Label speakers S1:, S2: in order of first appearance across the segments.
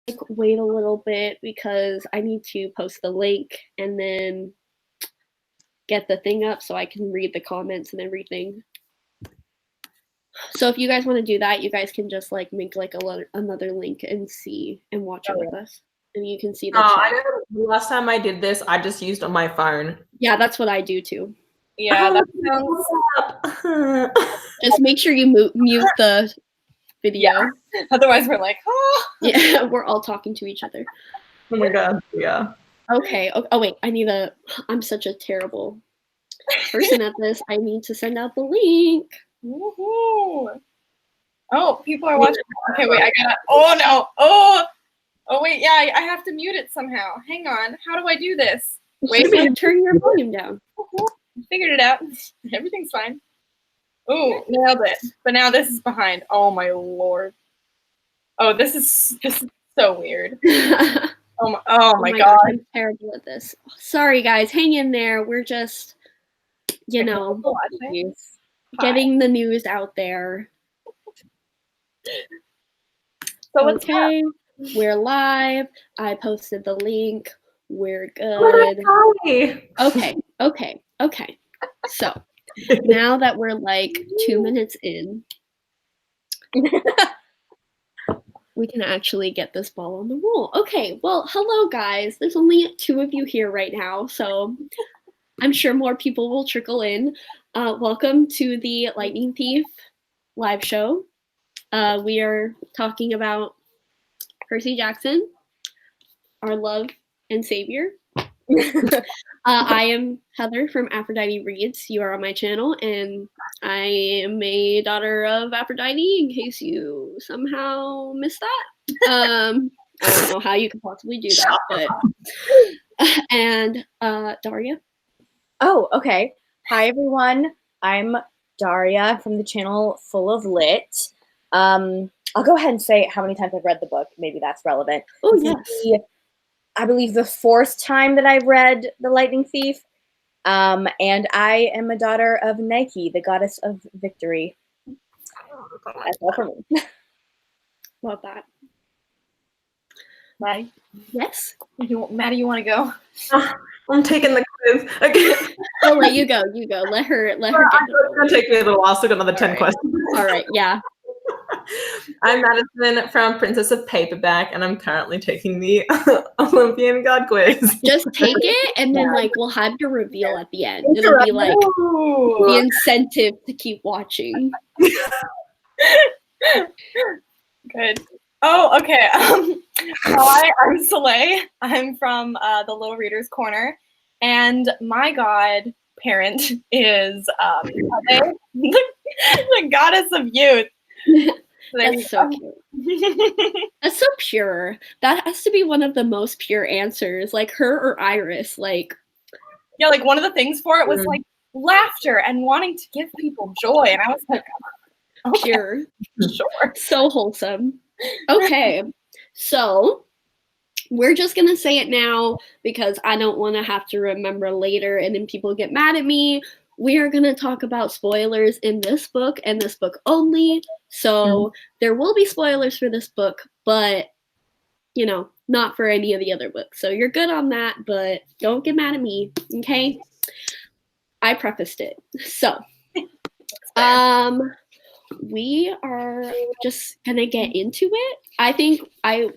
S1: like wait a little bit because I need to post the link and then get the thing up so I can read the comments and everything. So if you guys want to do that, you guys can just like make like another link and see and watch it with us, and you can see the chat.
S2: I know the last time I did this, I just used on my phone.
S1: Yeah, that's what I do too.
S3: Yeah, that
S2: sounds.
S1: Just make sure you mute the video.
S3: Yeah. Otherwise, we're like, oh.
S1: Yeah, we're all talking to each other.
S2: Oh my god, yeah.
S1: Okay. Oh wait, I'm such a terrible person at this. I need to send out the link.
S3: Woohoo. Oh, people are watching. Okay, wait, I gotta. Oh no. Oh wait, yeah, I have to mute it somehow. Hang on. How do I do this?
S1: Wait, so turn your volume down.
S3: Figured it out. Everything's fine. Oh, nailed it. But now this is behind. Oh my lord. Oh, this is so weird. Oh my god.
S1: I'm terrible at this. Sorry guys, hang in there. We're just, getting the news out there.
S3: So
S1: okay, we're live. I posted the link. We're good. Okay. So now that we're like 2 minutes in, we can actually get this ball on the roll. Okay, well, hello guys. There's only 2 of you here right now, so I'm sure more people will trickle in. Welcome to the Lightning Thief live show. We are talking about Percy Jackson, our love and savior. I am Heather from Aphrodite Reads. You are on my channel, and I am a daughter of Aphrodite, in case you somehow missed that. I don't know how you could possibly do that, but and Daria.
S4: Oh, okay. Hi everyone. I'm Daria from the channel Full of Lit. I'll go ahead and say how many times I've read the book. Maybe that's relevant.
S1: Oh, yes.
S4: I believe the 4th time that I've read The Lightning Thief. And I am a daughter of Nike, the goddess of victory. That's all for me.
S1: Love that.
S3: Maddie?
S1: Yes?
S3: Maddie, you want to go?
S2: I'm taking the quiz. Okay.
S1: I'll let you go. You go. Let her get
S2: It's going to take me a little while. Still got another 10 questions.
S1: All right. Yeah.
S2: I'm Madison from Princess of Paperback, and I'm currently taking the Olympian God quiz.
S1: Just take it, and then we'll have your reveal at the end. It'll be like the incentive to keep watching.
S3: Good. Oh, okay. Hi, I'm Soleil. I'm from the Little Readers Corner, and my godparent is the goddess of youth.
S1: That's so cute. That's so pure. That has to be one of the most pure answers. Like her or Iris.
S3: Yeah, like one of the things for it was like laughter and wanting to give people joy, and I was like, okay.
S1: Pure.
S3: Sure.
S1: So wholesome. Okay, so we're just gonna say it now because I don't want to have to remember later and then people get mad at me. We are gonna talk about spoilers in this book and this book only. So there will be spoilers for this book, but not for any of the other books. So you're good on that, but don't get mad at me, okay? I prefaced it. So we are just gonna get into it. I think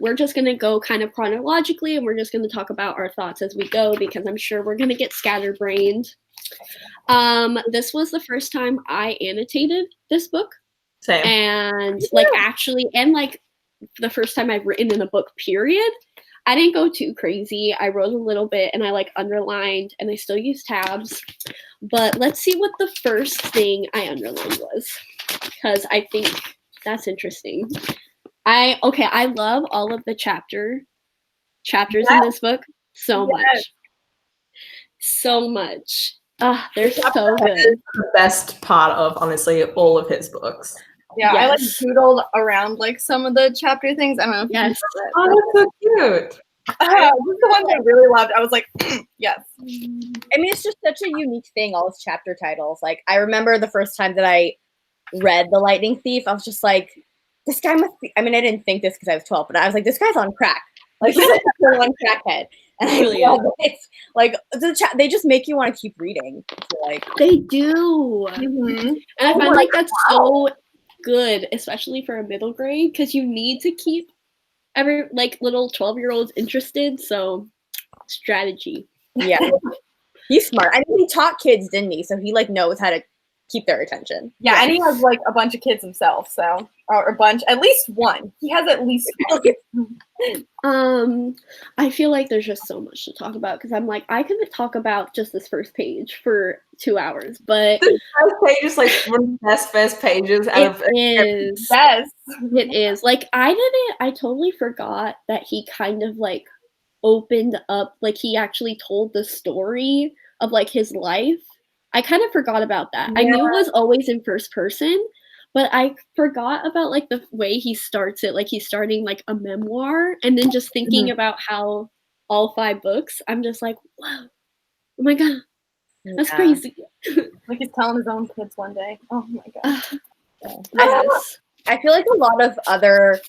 S1: we're just gonna go kind of chronologically, and we're just gonna talk about our thoughts as we go because I'm sure we're gonna get scatterbrained. This was the first time I annotated this book.
S2: Same.
S1: And actually, and the first time I've written in a book, period. I didn't go too crazy. I wrote a little bit and I underlined and I still use tabs. But let's see what the first thing I underlined was, because I think that's interesting. I love all of the chapters in this book so much. So much. They're so good.
S2: The best part of, honestly, all of his books.
S3: Yeah, yes. I doodled around some of the chapter things. I don't know if
S1: yes.
S2: Oh, that's so cute.
S3: This is the one that I really loved. I was like, yes.
S4: I mean, it's just such a unique thing, all those chapter titles. I remember the first time that I read The Lightning Thief, I was just like, this guy must be, I mean, I didn't think this because I was 12, but I was like, this guy's on crack. Like, he's like one crackhead. And
S1: Really
S4: I love it. Like, they just make you want to keep reading. I feel like.
S1: They do.
S3: Mm-hmm.
S1: And I find like that's so good, especially for a middle grade, because you need to keep every like little 12-year-olds interested. So strategy.
S4: Yeah. He's smart. I mean, he taught kids, didn't he? So he like knows how to keep their attention.
S3: Yeah, and he has like a bunch of kids himself, so or a bunch, at least one. He has at least one.
S1: I feel like there's just so much to talk about because I'm like I could talk about just this first page for 2 hours, but
S2: The first page is like one of the best first pages out of
S1: is.
S3: Yes.
S1: It is. Like I totally forgot that he kind of like opened up, like he actually told the story of like his life. I kind of forgot about that. I knew it was always in first person, but I forgot about like the way he starts it. Like he's starting like a memoir and then just thinking about how all 5 books, I'm just like, wow, oh my God, that's crazy.
S3: Like he's telling his own kids one day. Oh my God.
S1: Yes.
S4: I feel like a lot of other,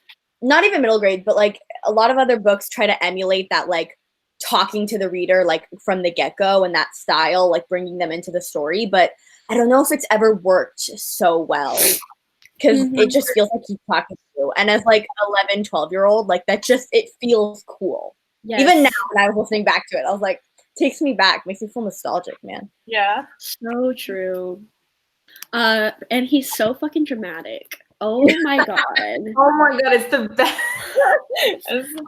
S4: not even middle grade, but like a lot of other books try to emulate that, like talking to the reader, like from the get-go and that style, like bringing them into the story. But I don't know if it's ever worked so well because it just feels like he's talking to you. And as like 11, 12-year-old, like that just, it feels cool.
S1: Yes.
S4: Even now when I was listening back to it, I was like, takes me back, makes me feel nostalgic, man.
S3: Yeah.
S1: So true. And he's so fucking dramatic. Oh my God.
S2: Oh my God, it's the best.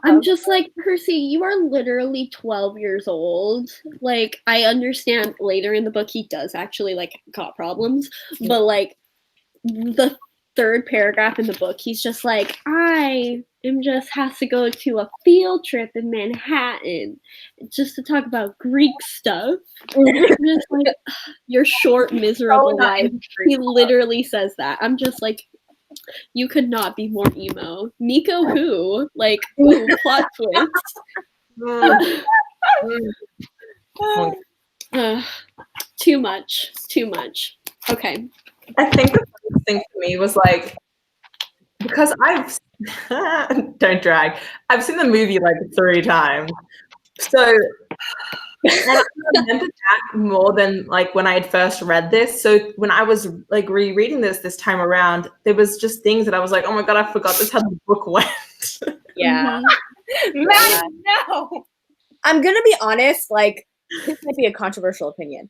S1: I'm just like, Percy, you are literally 12 years old. Like, I understand later in the book he does actually like got problems, but like the 3rd paragraph in the book, he's just like, I am just has to go to a field trip in Manhattan just to talk about Greek stuff. Just like your short, miserable life. He literally says that. I'm just like, you could not be more emo. Nico who? Like, ooh, plot twist. Too much. Okay.
S2: I think the funniest thing for me was like, because don't drag. I've seen the movie like 3 times. So and I remember that more than like when I had first read this. So when I was like rereading this time around, there was just things that I was like, oh my God, I forgot this how the book went.
S4: Yeah.
S3: Matt, no.
S4: I'm gonna be honest, like this might be a controversial opinion.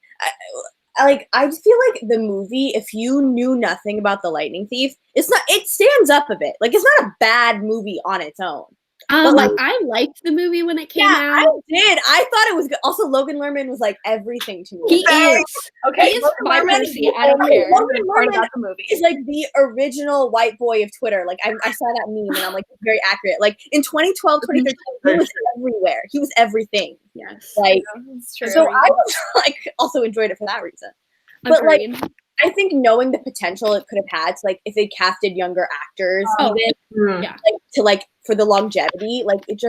S4: I just feel like the movie, if you knew nothing about the Lightning Thief, it stands up a bit. Like it's not a bad movie on its own.
S1: But like I liked the movie when it came out.
S4: I did. I thought it was good. Also, Logan Lerman was like everything to me.
S1: He is.
S3: Okay,
S1: He is my Percy. I don't care.
S4: Logan
S3: Part
S4: Lerman
S3: about the movie.
S4: is like the original white boy of Twitter. Like I saw that meme and I'm like, it's very accurate. Like in 2012, 2013, he was everywhere. He was everything.
S1: Yes.
S4: Like
S3: It's true.
S4: so I was like also enjoyed it for that reason. But like I think knowing the potential it could have had, so like if they casted younger actors, even
S1: yeah,
S4: like, to like for the longevity, like it's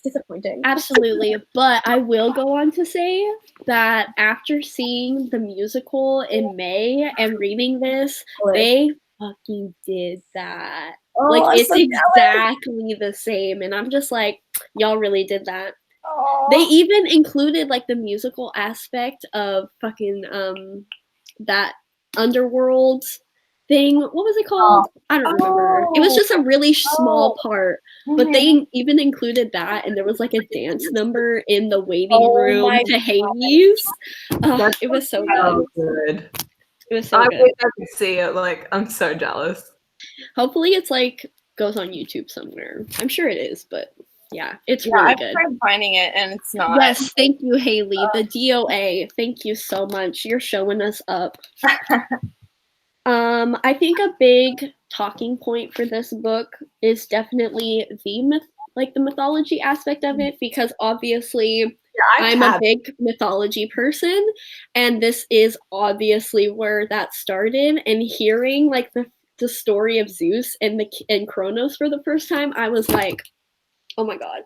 S4: disappointing.
S1: absolutely. But I will go on to say that after seeing the musical in May and reading this, they fucking did that. Like it's exactly the same, and I'm just like, y'all really did that. They even included like the musical aspect of fucking that underworld thing. What was it called? I don't remember. It was just a really small part, but they even included that, and there was like a dance number in the waiting room to Hades. It was so good. It was so
S2: I
S1: good.
S2: wish I could see it. Like, I'm so jealous.
S1: Hopefully it's like goes on YouTube somewhere. I'm sure it is, but yeah, it's really good.
S3: I've tried finding it and it's not.
S1: Yes, thank you, Haley. The DOA. Thank you so much. You're showing us up. I think a big talking point for this book is definitely the mythology aspect of it, because obviously I'm a big mythology person, and this is obviously where that started. And hearing like the story of Zeus and Kronos for the first time, I was like, oh my God.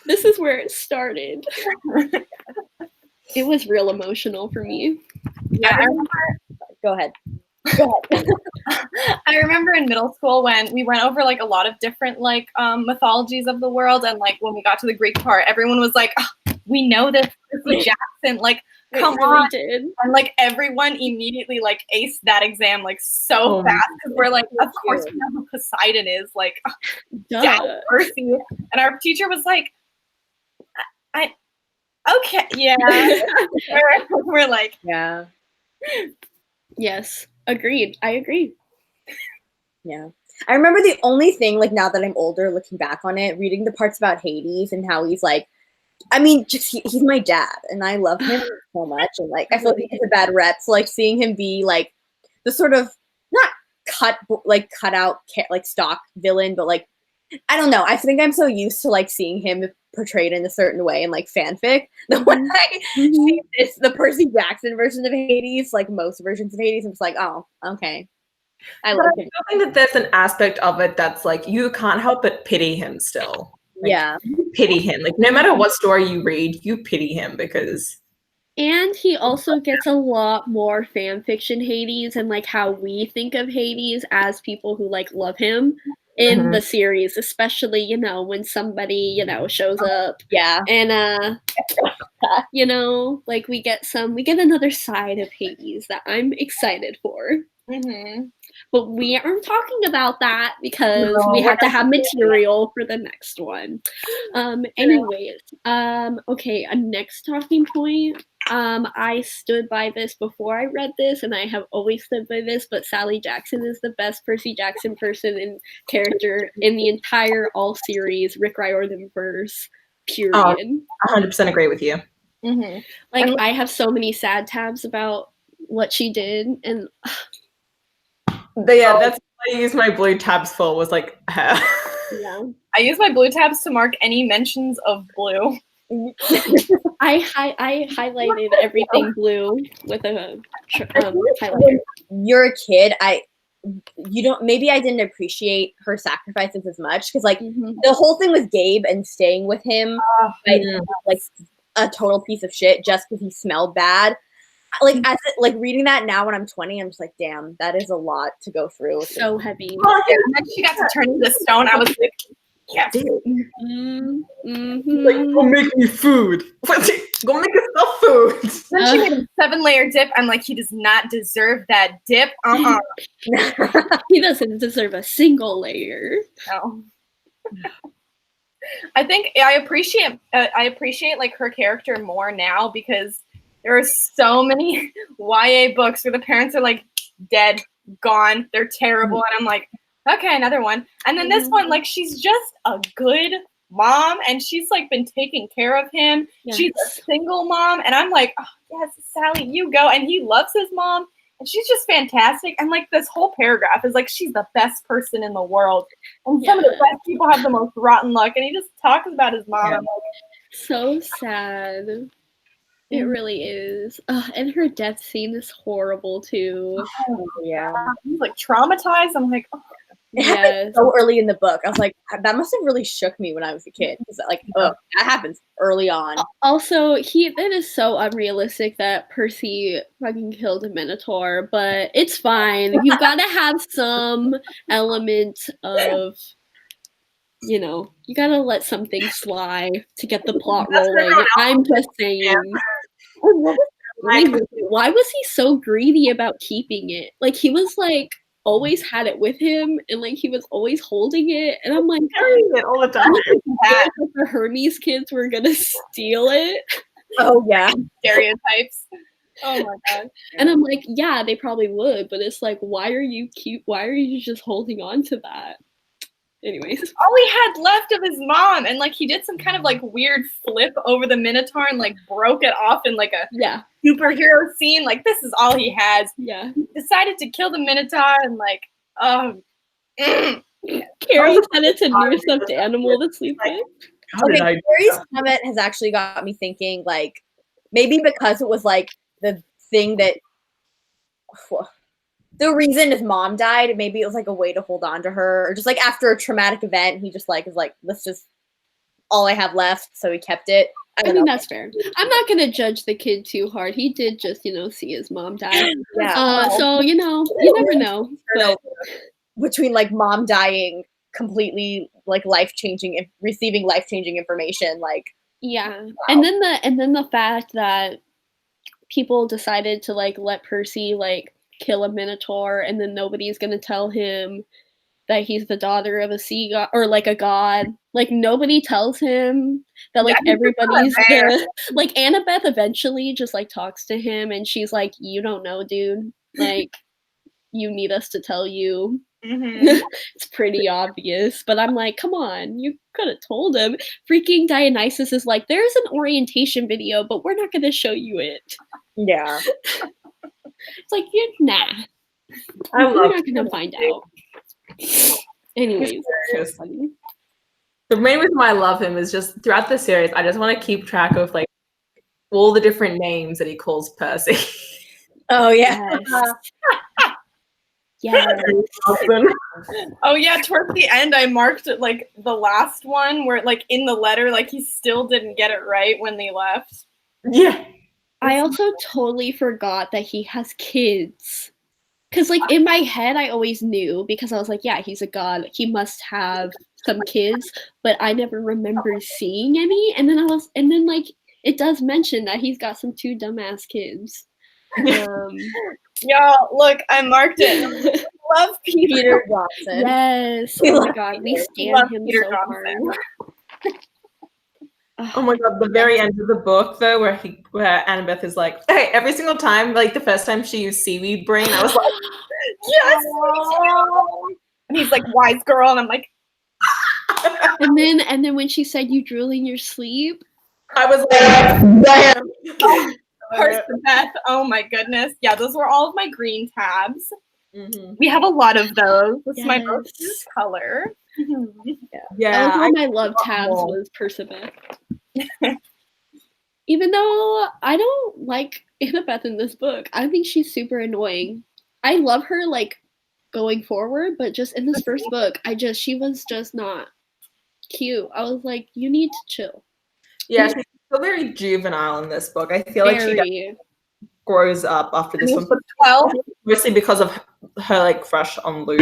S1: This is where it started. It was real emotional for me.
S3: Yeah,
S4: Go ahead.
S3: I remember in middle school when we went over like a lot of different like mythologies of the world, and like when we got to the Greek part, everyone was like, oh, "We know this, Percy Jackson." Like, come on!
S1: Did.
S3: And like everyone immediately like aced that exam like so fast because we're like, of course we know who Poseidon is. Like, yeah, Percy. And our teacher was like, "I okay, yeah." we're like,
S4: yeah.
S1: Yes, agreed. I agree.
S4: Yeah. I remember the only thing, like now that I'm older, looking back on it, reading the parts about Hades and how he's like, I mean, just he's my dad and I love him so much. And like, I feel like he's a bad rep. So like seeing him be like the sort of not cut out like stock villain, but like, I don't know. I think I'm so used to like seeing him portrayed in a certain way in like fanfic that when I see it's the Percy Jackson version of Hades, like most versions of Hades, I'm just like, oh, okay. I like him.
S2: I think that there's an aspect of it that's like you can't help but pity him still. Like,
S4: yeah.
S2: You pity him. Like no matter what story you read, you pity him because.
S1: And he also gets a lot more fan fiction Hades and like how we think of Hades as people who like love him in the series, especially, you know, when somebody, you know, shows up.
S4: Yeah.
S1: And you know, like we get another side of Hades that I'm excited for.
S3: mm-hmm.
S1: But we aren't talking about that because we have to have material for the next one. Anyways, okay, a next talking point. I stood by this before I read this, and I have always stood by this, but Sally Jackson is the best Percy Jackson person and character in the entire all series Rick Riordan verse, period.
S2: 100% agree with you.
S3: Mm-hmm.
S1: Like, I have so many sad tabs about what she did, and
S2: yeah, that's what I used my blue tabs for, was like her.
S3: Yeah. I use my blue tabs to mark any mentions of blue.
S1: I highlighted everything blue with a highlighter.
S4: You're a kid. Maybe I didn't appreciate her sacrifices as much because like the whole thing with Gabe and staying with him, like a total piece of shit just because he smelled bad. Like reading that now when I'm 20, I'm just like, damn, that is a lot to go through.
S1: So heavy.
S3: Oh, yeah. And then she got to turn into stone. I was like, yes.
S2: Like, go make me food. Go make yourself food.
S3: Then she made a 7-layer dip. I'm like, he does not deserve that dip.
S1: He doesn't deserve a single layer.
S3: No. I think I appreciate like her character more now because there are so many YA books where the parents are like dead, gone, they're terrible, and I'm like, okay, another one. And then this one, like, she's just a good mom, and she's like been taking care of him. Yes. She's a single mom, and I'm like, oh, yes, Sally, you go. And he loves his mom, and she's just fantastic. And like this whole paragraph is like she's the best person in the world, and some of the best people have the most rotten luck. And he just talks about his mom. I'm like,
S1: so sad. It really is. And her death scene is horrible too.
S4: Oh, yeah.
S3: He's like traumatized. I'm like, oh.
S4: It happened so early in the book. I was like, that must have really shook me when I was a kid. Like, that happens early on.
S1: Also, that is so unrealistic that Percy fucking killed a Minotaur, but it's fine. You've got to have some element of, you know, you got to let something slide to get the plot rolling. I'm just saying. Why was he so greedy about keeping it? Like, he was like always had it with him, and like he was always holding it, and I'm like,
S2: carrying it all the time.
S1: The Hermes kids were gonna steal it.
S4: Oh yeah,
S3: stereotypes. Oh my god.
S1: And I'm like, yeah, they probably would, but it's like, why are you just holding on to that? Anyways,
S3: all he had left of his mom, and like he did some kind of like weird flip over the Minotaur and like broke it off in like a superhero scene. Like this is all he has.
S1: Yeah.
S3: He decided to kill the Minotaur and like
S1: Carrie said it's a near stuffed animal to sleep with.
S4: Okay, Carrie's comment has actually got me thinking, like, maybe because it was like the thing that the reason his mom died, maybe it was like a way to hold on to her, or just like after a traumatic event, he just like is like, let's just all I have left, so he kept it.
S1: I
S4: don't
S1: mean,
S4: know.
S1: that's fair. I'm not gonna judge the kid too hard. He did just, see his mom die.
S4: Yeah.
S1: So, you never know. But
S4: Between like mom dying completely, like receiving life-changing information, like
S1: yeah. And then the fact that people decided to like let Percy like kill a minotaur, and then nobody's gonna tell him that he's the daughter of a sea god or like a god. Like nobody tells him that like everybody's the like Annabeth eventually just like talks to him and she's like, you don't know, dude. Like you need us to tell you. It's pretty obvious, but I'm like, come on, you could have told him. Freaking Dionysus is like, there's an orientation video, but we're not gonna show you it.
S4: yeah.
S1: It's like, nah. We're not gonna find out. Anyways, so funny.
S2: The main reason why I love him is just throughout the series, I just want to keep track of like all the different names that he calls Percy.
S4: Oh yeah.
S1: Yeah.
S3: Oh yeah, towards the end I marked it like the last one where like in the letter like he still didn't get it right when they left.
S2: Yeah.
S1: I also totally forgot that he has kids. Cause like in my head I always knew because I was like, yeah, he's a god. He must have some kids, but I never remember seeing any. And then like it does mention that he's got some 2 dumbass kids.
S3: Y'all, look, I marked it. Love
S4: Peter Johnson.
S1: Yes. Oh my god, we stand him
S3: Peter
S1: so
S3: Johnson.
S1: hard.
S2: Oh my god, the very end of the book though, where Annabeth is like, hey, every single time, like the first time she used seaweed brain, I was like,
S3: yes, me too. And he's like, wise girl, and I'm like,
S1: and then when she said you drool in your sleep,
S2: I was like, damn.
S3: Percebeth. Oh my goodness. Yeah, those were all of my green tabs.
S2: Mm-hmm.
S3: We have a lot of those. This is my
S1: Yes.
S3: most color.
S2: Yeah,
S1: that was one of my love tabs was Percebeth. Even though I don't like Annabeth in this book, I think she's super annoying. I love her like going forward, but just in this first book, she was just not cute. I was like, you need to chill.
S2: Yeah, she's still very juvenile in this book. I feel like she grows up after this one, but
S3: 12.
S2: mostly because of her like crush on Luke.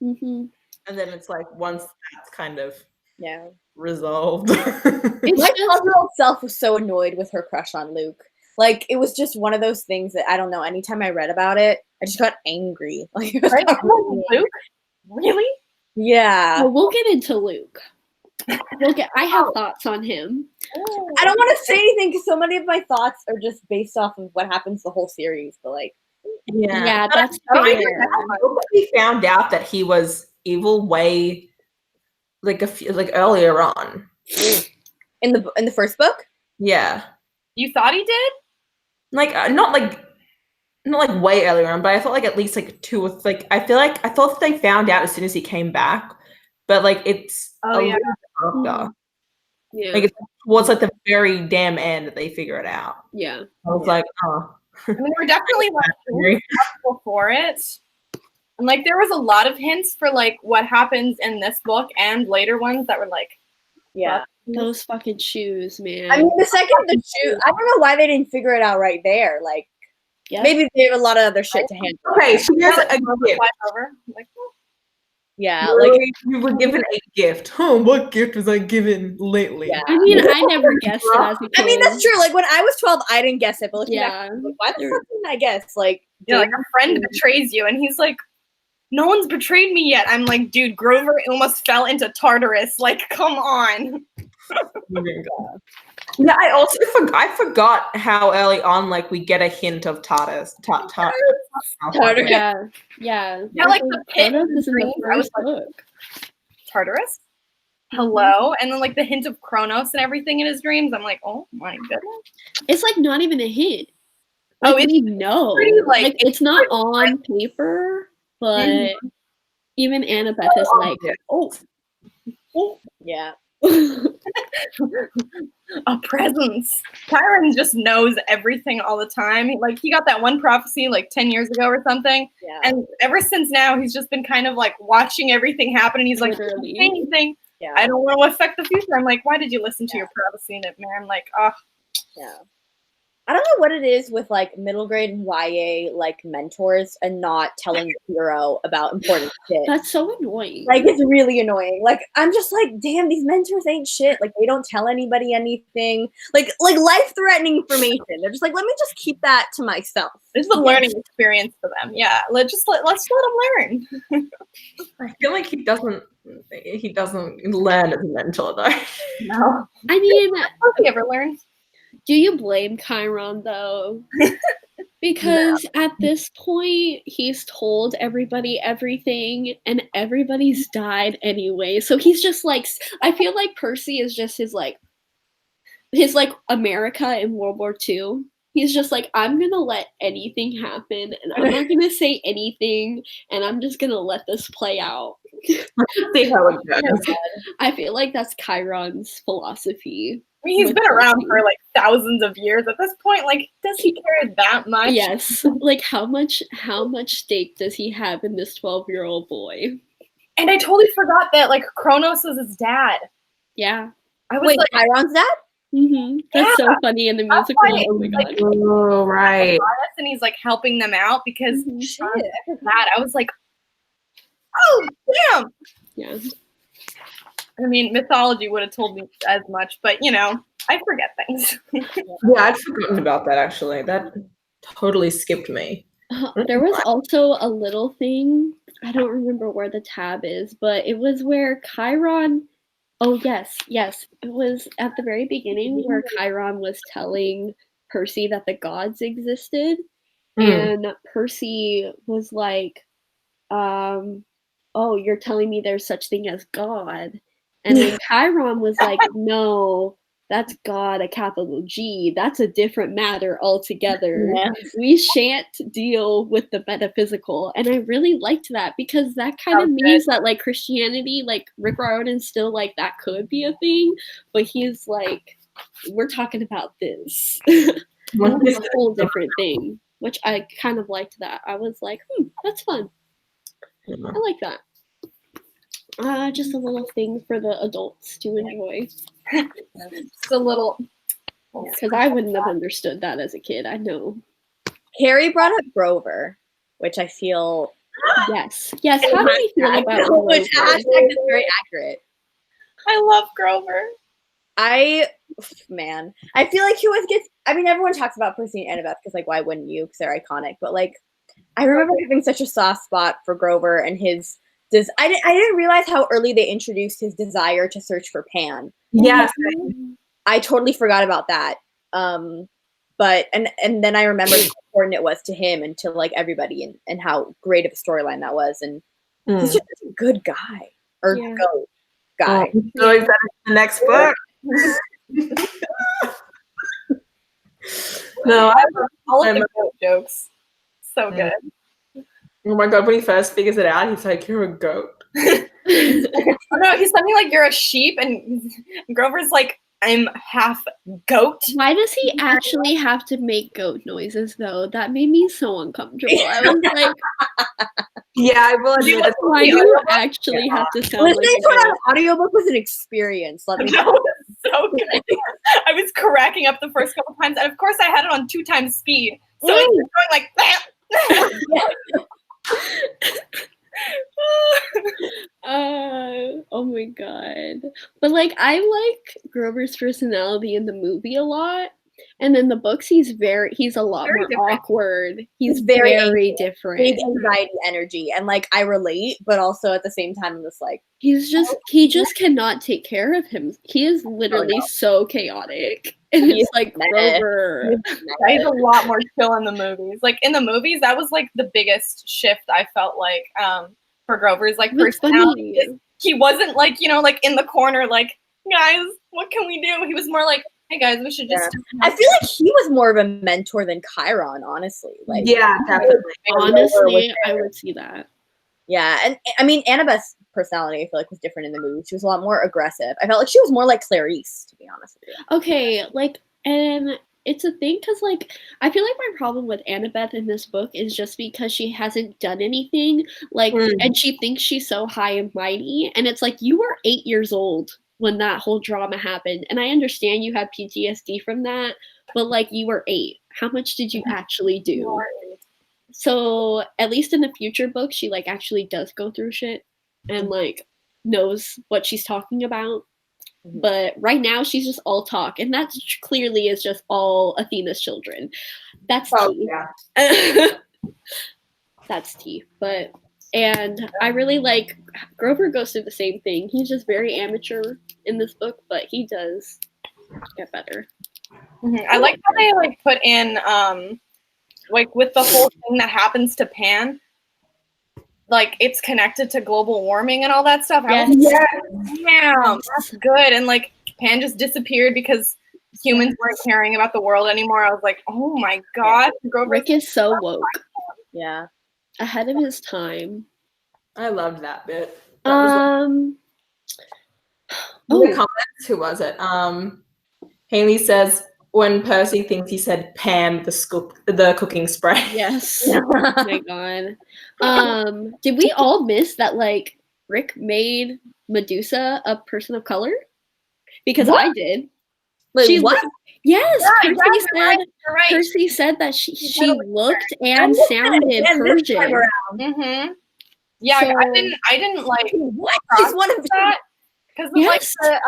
S1: Mm-hmm.
S2: And then it's like once that's kind of
S4: Yeah.
S2: resolved.
S4: My 12-year-old self was so annoyed with her crush on Luke. Like it was just one of those things that I don't know. Anytime I read about it, I just got angry. Like it was
S3: Luke? Really?
S4: Yeah.
S1: Well, we'll get into Luke. I have thoughts on him.
S4: I don't want to say anything because so many of my thoughts are just based off of what happens the whole series. But like,
S1: Yeah, that's
S2: I
S1: fair.
S2: hope we found out that he was evil way like earlier on.
S4: in the first book.
S2: Yeah,
S3: You thought he did?
S2: like not like way earlier on, but I thought like at least like 2 or like I thought they found out as soon as he came back, but like it's little bit after.
S1: Yeah.
S2: Like it's towards like the very damn end that they figure it out.
S1: Yeah.
S2: I was like, oh.
S3: I mean, we're definitely like before it. And like there was a lot of hints for like what happens in this book and later ones that were like,
S4: Yeah.
S1: Those fucking shoes, man.
S4: I mean, the second the shoe, I don't know why they didn't figure it out right there. Like, maybe they have a lot of other shit to handle.
S2: Okay, so here's a gift.
S3: over. Like,
S4: Yeah,
S2: Really?
S4: like
S2: You were given a gift. Oh, what gift was I given lately?
S4: Yeah.
S1: I mean, I never guessed it as a kid.
S4: I mean, that's true. Like when I was 12, I didn't guess it, but looking back,
S1: Yeah.
S4: I'm like, why the fuck didn't I guess? Like,
S3: yeah, like a friend betrays you, and he's like, no one's betrayed me yet. I'm like, dude, Grover almost fell into Tartarus. Like, come on.
S2: Yeah, I forgot how early on like we get a hint of Tartarus.
S4: Tartarus.
S1: Yeah. Yeah.
S3: Yeah, like the pit
S1: Tartarus is in the
S3: dream, I was
S1: first
S3: like,
S1: book.
S3: Tartarus? Hello? And then like the hint of Kronos and everything in his dreams. I'm like, oh my goodness.
S1: It's like not even a hint.
S3: Oh,
S1: Like,
S3: it's
S1: we know.
S3: pretty,
S1: Like it's not on paper, but even Annabeth is like, oh.
S4: yeah.
S3: a presence. Tyron just knows everything all the time. Like he got that one prophecy like 10 years ago or something.
S4: Yeah.
S3: And ever since now, he's just been kind of like watching everything happen. And he's like,
S1: Literally.
S3: "Say anything.
S4: Yeah.
S3: I don't want to affect the future. I'm like, why did you listen to your privacy in it, man? Like,
S4: Yeah. I don't know what it is with like middle grade and YA like mentors and not telling the hero about important shit.
S1: That's so annoying.
S4: Like it's really annoying. Like I'm just like, damn, these mentors ain't shit. Like they don't tell anybody anything. Like life-threatening information. They're just like, let me just keep that to myself.
S3: it's a learning experience for them. Yeah, let's let them learn.
S2: I feel like he doesn't learn as a mentor though.
S3: No,
S1: I mean,
S3: hope he ever learns.
S1: do you blame Chiron though? Because at this point, he's told everybody everything, and everybody's died anyway. So he's just like, I feel like Percy is just his America in World War II. He's just like, I'm gonna let anything happen, and I'm not gonna say anything, and I'm just gonna let this play out.
S2: See how it goes.
S1: I feel like that's Chiron's philosophy.
S3: I mean, he's been around for like thousands of years at this point. Like, does he care that much?
S1: Yes. Like how much stake does he have in this 12-year-old boy?
S3: And I totally forgot that like Kronos was his dad.
S1: Yeah.
S3: I was
S4: Wait,
S3: like,
S4: Chiron's dad?
S1: Mm-hmm. That's so funny in the
S3: That's
S1: musical.
S3: why
S1: Oh my
S3: like,
S1: god.
S2: Oh, right.
S3: and he's like helping them out because
S1: Mhm.
S4: Shit.
S3: that I was like, oh damn.
S1: Yeah.
S3: I mean, mythology would have told me as much, but you know, I forget things.
S2: Yeah, I'd forgotten about that actually. That totally skipped me.
S1: There was also a little thing, I don't remember where the tab is, but it was where Chiron, oh yes, it was at the very beginning where Chiron was telling Percy that the gods existed, and Percy was like, oh, you're telling me there's such thing as God. And then Chiron was like, no, that's God, a capital G. That's a different matter altogether.
S4: Yeah.
S1: We shan't deal with the metaphysical. And I really liked that because that kind of
S3: Sounds
S1: means that like Christianity, like Rick Riordan's still like that could be a thing, but he's like, we're talking about this. It's a whole different thing, which I kind of liked that. I was like, that's fun. I like that. Just a little thing for the adults to enjoy.
S3: Just a little.
S1: Because I wouldn't have understood that as a kid. I know.
S4: Harry brought up Grover, which I feel.
S1: Yes. How do you feel about
S4: Which
S1: Grover?
S4: hashtag is very accurate.
S3: I love Grover.
S4: I feel like he always gets. I mean, everyone talks about Percy and Annabeth because, like, why wouldn't you? Because they're iconic. But like, I remember having such a soft spot for Grover and his. I didn't realize how early they introduced his desire to search for Pan.
S2: Yes.
S4: I totally forgot about that. But and then I remembered how important it was to him and to like everybody and how great of a storyline that was. And he's just such a good guy or goat guy.
S2: Oh, so excited for the next book. No, I love
S3: all of the goat jokes. So good.
S2: Oh my god, when he first figures it out, he's like, "You're a goat."
S3: Oh no, he's something like you're a sheep, and Grover's like, I'm half goat.
S1: Why does he actually have to make goat noises though? That made me so uncomfortable. I was like,
S2: yeah, I will admit that.
S1: why do you actually have to sound like
S4: Listening
S1: a
S4: to
S1: goat?
S4: an audiobook was an experience. Let me
S3: That was so good. I was cracking up the first couple times, and of course I had it on 2 times speed, so it was going like
S1: Oh my god. But like I like Grover's personality in the movie a lot. And in the books he's a lot
S3: Very
S1: more
S3: different.
S1: awkward. He's
S4: very
S1: very different.
S4: big anxiety energy, and like I relate, but also at the same time I'm just like
S1: He just cannot take care of him. He is literally so chaotic. And
S4: He's
S1: it's like
S4: meh.
S1: Grover.
S3: He's a lot more chill in the movies. Like in the movies, that was like the biggest shift I felt like for Grover's like
S1: What's
S3: personality.
S1: funny?
S3: He wasn't like, you know, like in the corner, like, guys, what can we do? He was more like, hey guys, we should just
S4: I feel like he was more of a mentor than Chiron, honestly. Like
S2: Yeah, definitely.
S1: Honestly, I would see that.
S4: yeah, and I mean Annabeth's personality I feel like was different in the movie. She was a lot more aggressive. I felt like she was more like Clarice, to be honest with you.
S1: Okay, like, and it's a thing because, like, I feel like my problem with Annabeth in this book is just because she hasn't done anything, like, and she thinks she's so high and mighty, and it's like, you were 8 years old when that whole drama happened, and I understand you had PTSD from that, but, like, you were 8. How much did you actually do? So, at least in the future books, she, like, actually does go through shit and, like, knows what she's talking about. But right now, she's just all talk, and that clearly is just all Athena's children. That's tea.
S2: Yeah.
S1: That's tea. But, and I really like, Grover goes through the same thing. He's just very amateur in this book, but he does get better.
S3: I like how they, like, put in, like, with the whole thing that happens to Pan, like, it's connected to global warming and all that stuff. I was like, damn, that's good. And, like, Pan just disappeared because humans weren't caring about the world anymore. I was like, oh my god.
S1: Rick is so woke.
S4: Yeah.
S1: Ahead of his time.
S2: I loved that bit.
S1: Oh.
S2: The comments, who was it? Haley says, when Percy thinks he said Pam, the cooking spray.
S1: Yes. Oh my god. Did we all miss that, like, Rick made Medusa a person of color? Because
S4: What?
S1: I did.
S4: Wait, what?
S1: Yes,
S3: Yeah, you're right.
S1: Percy said that she looked and sounded Persian.
S3: Yeah,
S1: So-
S3: I didn't like
S4: What? She's one of
S3: that because of
S1: Yes.
S3: like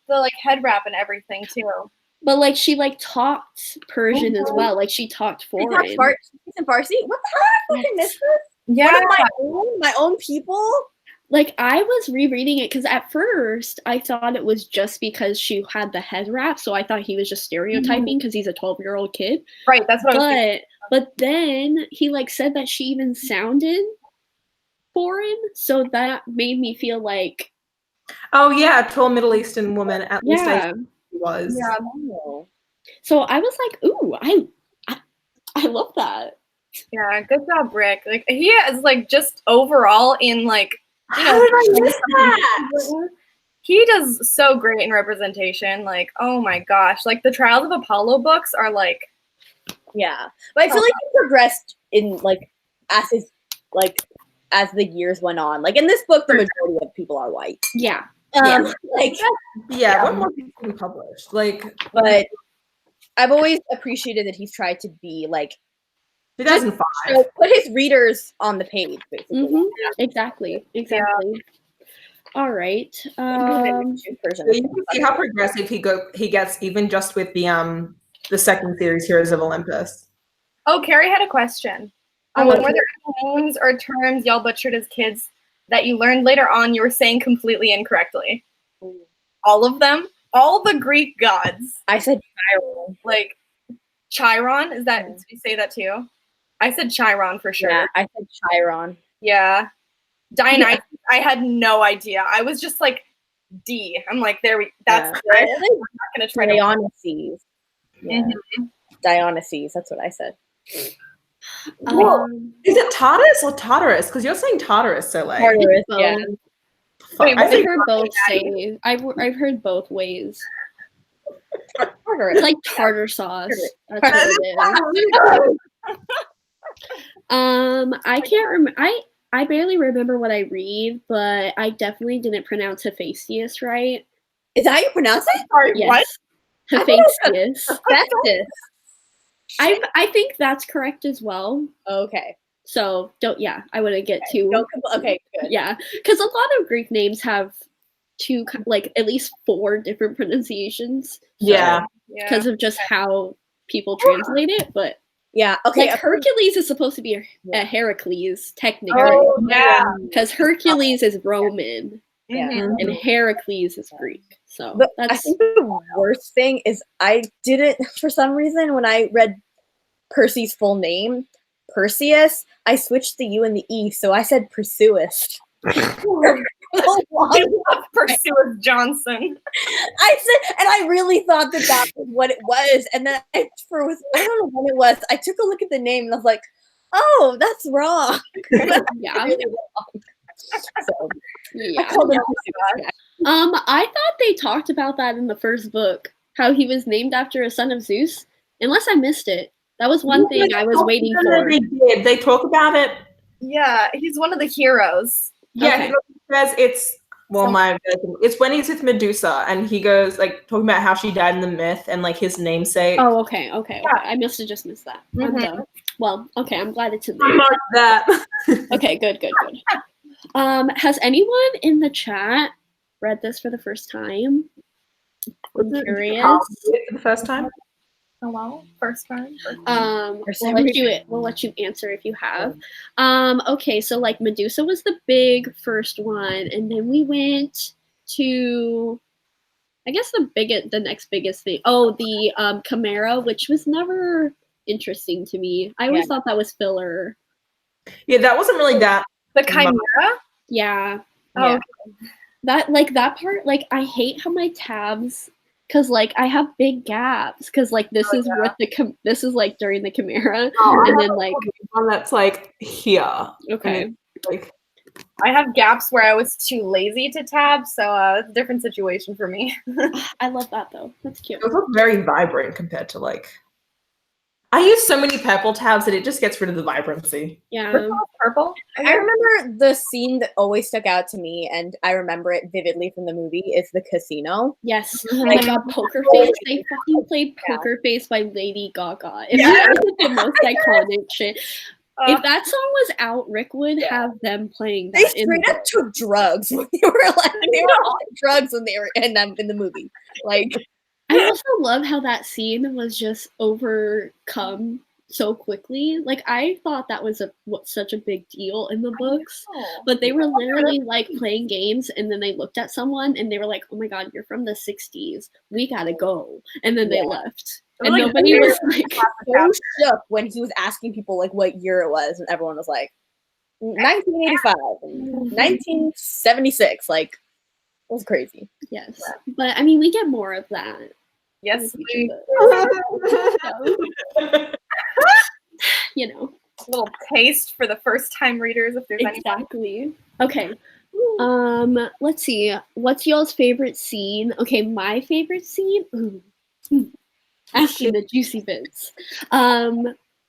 S3: the like head wrap and everything too.
S1: But, like, she, like, talked Persian as well. Like, she talked foreign.
S4: She's in Farsi? What the hell? I fucking missed this?
S3: Yeah,
S4: One of my own people?
S1: Like, I was rereading it because at first I thought it was just because she had the head wrap, so I thought he was just stereotyping because he's a 12-year-old kid.
S3: right. That's what I was thinking.
S1: But then he, like, said that she even sounded foreign, so that made me feel like,
S2: Oh yeah, a tall Middle Eastern woman. At least
S1: yeah.
S2: she was.
S3: Yeah.
S1: So I was like, ooh, I love that.
S3: Yeah, good job, Rick. Like he is like just overall in like you know
S2: How did I miss that?
S3: he does so great in representation. Like, oh my gosh. Like the Trials of Apollo books are like
S4: Yeah. But I feel like he progressed in like as the years went on. Like in this book, the majority of people are white.
S1: Yeah.
S4: Like
S2: Yeah, what more people can publish? Like,
S4: but I've always appreciated that he's tried to be like
S2: 2005.
S4: so put his readers on the page, basically.
S1: Mm-hmm. Exactly. All right.
S2: So you can see how progressive he gets even just with the second series, Heroes of Olympus.
S3: Oh, Carrie had a question. Were there any names or terms y'all butchered as kids that you learned later on you were saying completely incorrectly? All of them? All the Greek gods.
S4: I said Chiron.
S3: Like Chiron? Is that did you say that too? I said Chiron for sure.
S4: Yeah, I said Chiron.
S3: Yeah. Dionysus, I had no idea. I was just like D. I'm like, that's
S4: Yeah.
S3: good. I'm not gonna try to
S4: Dionysus. Yeah. Dionysus, that's what I said.
S2: Is it Tartarus or Tartarus? Because you're saying Tartarus, so like.
S4: Tartarus,
S1: both.
S4: yeah.
S3: Wait,
S1: I've heard both say. I've heard both ways.
S4: Tartarus.
S1: It's like tartar sauce. That's what it is. I can't remember. I barely remember what I read, but I definitely didn't pronounce Hephaestus right.
S4: Is that how you pronounce it?
S3: Sorry,
S1: Yes.
S3: what?
S1: Hephaestus.
S4: Hephaestus.
S1: I think that's correct as well.
S4: Okay.
S1: So I wouldn't get too.
S4: Okay, good.
S1: Yeah, because a lot of Greek names have like at least 4 different pronunciations.
S2: Yeah.
S1: Because of just how people translate it, but
S4: Yeah. Okay.
S1: like Hercules is supposed to be a Heracles technically.
S3: Oh, yeah.
S1: Because Hercules is Roman
S4: Yeah.
S1: and Heracles is Greek. So
S4: But I
S1: that's
S4: think the worst thing is I didn't, for some reason, when I read Percy's full name, Perseus, I switched the U and the E, so I said Perseus.
S3: Perseus Johnson.
S4: I said, and I really thought that was what it was. And then I don't know what it was. I took a look at the name and I was like, oh, that's wrong. That's
S1: yeah.
S4: really wrong. So,
S1: Yeah.
S4: I called him Perseus.
S1: I thought they talked about that in the first book, how he was named after a son of Zeus. Unless I missed it. That was one thing I was waiting for.
S2: They did. They talk about it.
S3: Yeah, he's one of the heroes.
S2: Yeah,
S1: Okay.
S2: he says it's it's when he's with Medusa and he goes like talking about how she died in the myth and like his namesake.
S1: Oh, okay. I must have just missed that. I'm dumb. Well, okay, I'm glad it's in there.
S2: Mark that.
S1: Okay, good. Has anyone in the chat read this for the first time? I'm curious.
S2: For the first time?
S3: Oh wow, first time.
S1: We'll let you answer if you have. Okay, so like Medusa was the big first one, and then we went to, I guess the next biggest thing. Oh, the Chimera, which was never interesting to me. I always thought that was filler.
S2: Yeah, that wasn't really that.
S3: The Chimera?
S1: Yeah.
S3: Oh, okay.
S1: That part, like I hate how my tabs, because like I have big gaps, because like this is what this is like during the Chimera, and then like
S2: one that's like here.
S1: Okay.
S2: Like
S3: I have gaps where I was too lazy to tab, so it's a different situation for me.
S1: I love that though. That's cute.
S2: Those look very vibrant compared to like. I use so many purple tabs that it just gets rid of the vibrancy.
S1: Yeah.
S3: Purple?
S4: I remember the scene that always stuck out to me, and I remember it vividly from the movie, is the casino.
S1: Yes. Oh my god, Poker Face. They fucking played Poker Face by Lady Gaga. It's the most iconic shit. If that song was out, Rick would have them playing that.
S4: They straight up took drugs when they were on drugs when they were in the movie. Like,
S1: I also love how that scene was just overcome so quickly. Like I thought that was such a big deal in the books, but they were literally like playing games, and then they looked at someone and they were like, "Oh my god, you're from the '60s. We gotta go," and then they left. And
S3: Like,
S1: nobody was like
S4: so shook when he was asking people like what year it was, and everyone was like 1985 and 1976. Like, it was crazy.
S1: Yes, but I mean, we get more of that.
S3: Yes, we
S1: you know,
S3: a little taste for the first time readers if there's
S1: exactly. Okay. Let's see. What's y'all's favorite scene? Okay, my favorite scene. Asking the juicy bits.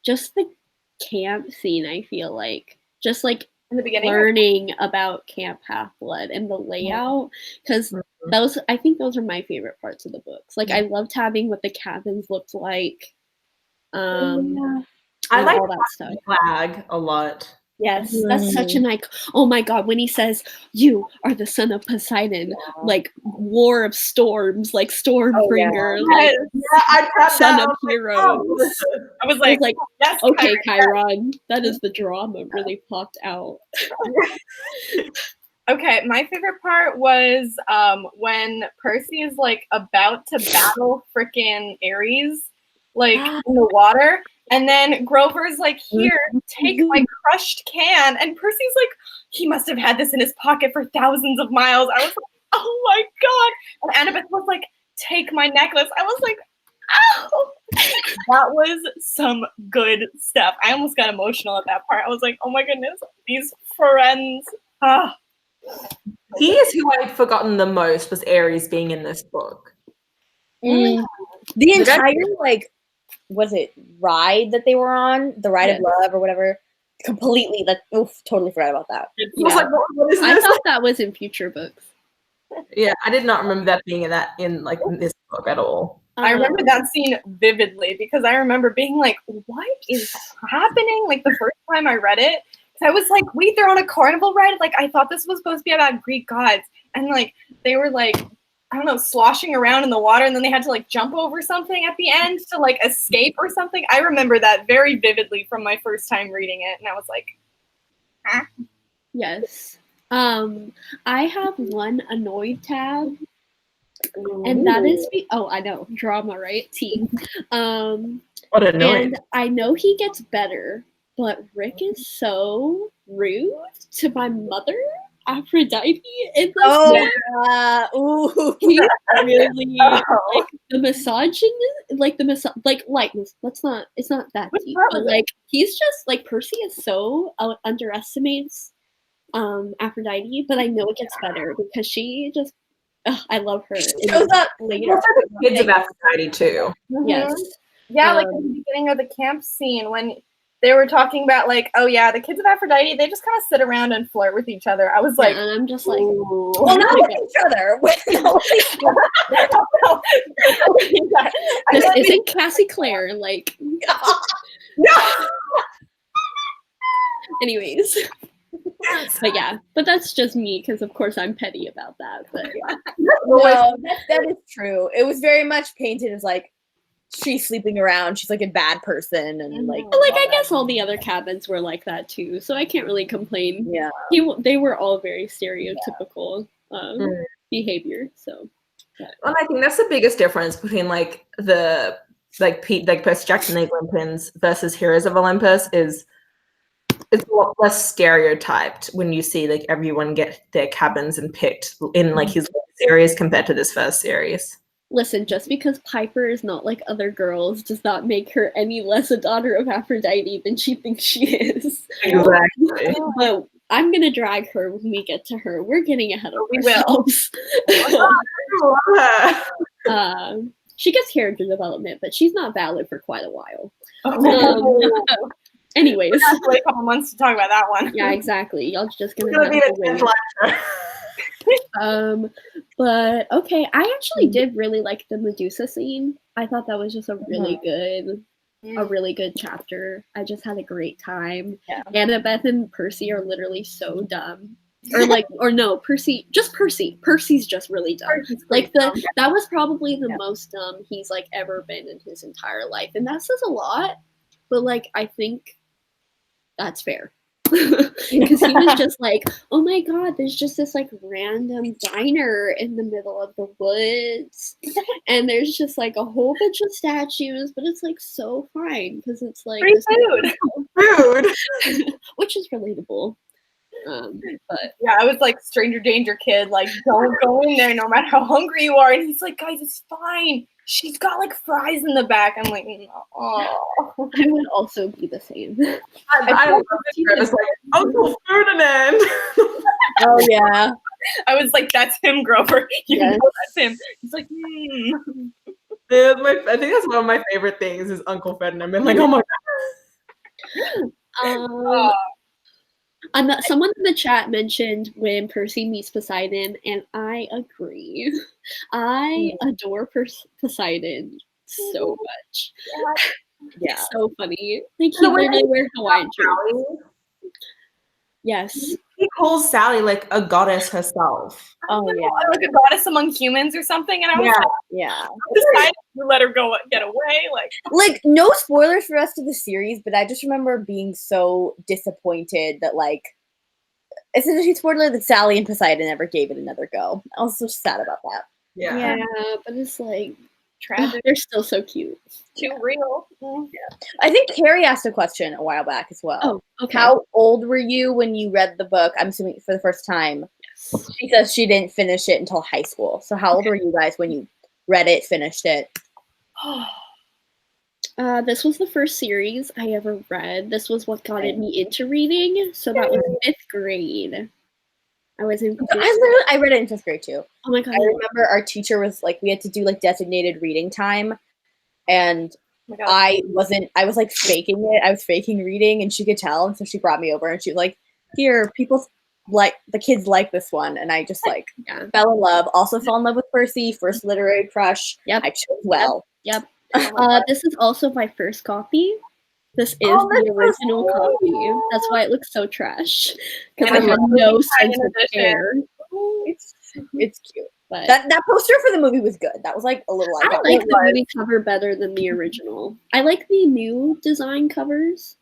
S1: Just the camp scene, I feel like. Just like
S3: in the beginning
S1: learning about Camp Half-Blood and the layout, because I think those are my favorite parts of the books. Like I loved having what the cabins looked like.
S2: I like
S1: all that stuff.
S2: Flag a lot.
S1: Yes, that's such an icon. Oh my god, when he says, "You are the son of Poseidon," like war of storms, like Stormbringer, like son of heroes.
S3: I was like,
S1: yes, okay, Chiron, that is the drama really popped out.
S3: Okay, my favorite part was when Percy is like about to battle frickin' Ares, like in the water. And then Grover's like, "Here, take my crushed can." And Percy's like, he must have had this in his pocket for thousands of miles. I was like, oh my god. And Annabeth was like, "Take my necklace." I was like, ow. That was some good stuff. I almost got emotional at that part. I was like, oh my goodness, these friends.
S2: He is who I'd forgotten the most was Ares being in this book.
S4: The entire like, was it ride that they were on, the ride of love or whatever, completely like totally forgot about that.
S2: I was like, what is this?
S1: I thought that was in future books.
S2: Yeah, I did not remember that being in this book at all.
S3: I remember that scene vividly because I remember being like, what is happening? Like the first time I read it, I was like, wait, they're on a carnival ride? Like I thought this was supposed to be about Greek gods. And like they were like, I don't know, sloshing around in the water, and then they had to like jump over something at the end to like escape or something. I remember that very vividly from my first time reading it, and I was like,
S1: Yes. I have one annoyed tab, and that is I know, drama, right? T.
S2: What annoying.
S1: And I know he gets better, but Rick is so rude to my mother, Aphrodite, in this book. He's really like the misogyny, it's not that deep, but like he's just like Percy is so underestimates Aphrodite, but I know it gets better because she just I love her.
S4: She shows up
S1: later.
S2: Also the kids of Aphrodite too.
S1: Yes.
S3: Yeah, like at the beginning of the camp scene when they were talking about like, oh yeah, the kids of Aphrodite, they just kind of sit around and flirt with each other. I was like,
S1: and I'm just like,
S3: ooh.
S4: Well, not with each other.
S1: This isn't Cassie Clare, like.
S2: No.
S1: Anyways. But yeah, but that's just me because of course I'm petty about that. But yeah.
S4: No, that is true. It was very much painted as like she's sleeping around, she's like a bad person, and like.
S1: But like I guess all the other cabins were like that too, so I can't really complain.
S4: Yeah,
S1: they were all very stereotypical behavior. So.
S2: And I think that's the biggest difference between like the Percy Jackson and the Olympians versus Heroes of Olympus is it's a lot less stereotyped when you see like everyone get their cabins and picked in like his series compared to this first series.
S1: Listen, just because Piper is not like other girls does not make her any less a daughter of Aphrodite than she thinks she is.
S2: Exactly.
S1: But I'm gonna drag her when we get to her. We're getting ahead of
S3: We
S1: ourselves.
S2: Will.
S1: She gets character development, but she's not valid for quite a while.
S3: Oh.
S1: Anyways,
S3: Wait a couple months to talk about that one.
S1: yeah, exactly. Y'all just gonna
S2: It's gonna
S1: have
S2: be
S1: to
S2: the
S1: wait.
S2: 10th lecture.
S1: But okay, I actually did really like the Medusa scene. I thought that was just a really good chapter. I just had a great time.
S4: Yeah.
S1: Annabeth and Percy are literally so dumb. Percy. Percy's just really dumb. Like that was probably the most dumb he's like ever been in his entire life. And that says a lot, but like I think that's fair. Because he was just like, oh my god, there's just this like random diner in the middle of the woods, and there's just like a whole bunch of statues, but it's like so fine because it's like
S3: food,
S1: which is relatable. But
S3: yeah, I was like stranger danger kid, like don't go in there no matter how hungry you are, and he's like, guys, it's fine. She's got like fries in the back. I'm like, oh.
S1: I would also be the same.
S2: I love it. I was like, Uncle Ferdinand.
S4: Oh yeah.
S3: I was like, that's him, Grover. You
S4: Yes.
S3: know that's him. He's like,
S2: Yeah, I think that's one of my favorite things is Uncle Ferdinand. I'm like, oh my god.
S1: Someone in the chat mentioned when Percy meets Poseidon, and I agree. I adore Poseidon so much.
S4: Yeah.
S1: It's so funny. Like he literally wears Hawaiian shirts. Yes.
S2: He calls Sally like a goddess herself.
S4: Oh yeah.
S3: like a goddess among humans or something, and I was
S4: Yeah.
S3: decided to let her get away.
S4: Like no spoilers for the rest of the series, but I just remember being so disappointed that like essentially spoiler that Sally and Poseidon never gave it another go. I was so sad about that.
S1: Yeah, but it's like
S3: Tragic.
S1: they're still so cute.
S3: Too real.
S4: I think Carrie asked a question a while back as well.
S1: Oh, okay.
S4: How old were you when you read the book? I'm assuming for the first time.
S1: Yes.
S4: She says she didn't finish it until high school. So how old were you guys when you read it, finished it?
S1: This was the first series I ever read. This was what got me into reading. So that was 5th grade. I was in.
S4: I read it in 5th grade too.
S1: Oh my god!
S4: I remember our teacher was like, we had to do like designated reading time, and I was like faking it. I was faking reading, and she could tell, and so she brought me over, and she was like, "Here, people like the kids like this one," and I just like fell in love. Also fell in love with Percy. First literary crush.
S1: Yep.
S4: I chose well.
S1: Yep. This is also my first copy. This is the original copy. That's why it looks so trash. Because I had no sense of care.
S4: It's cute.
S1: But
S4: that poster for the movie was good. That was like a little.
S1: I like the movie cover better than the original. I like the new design covers.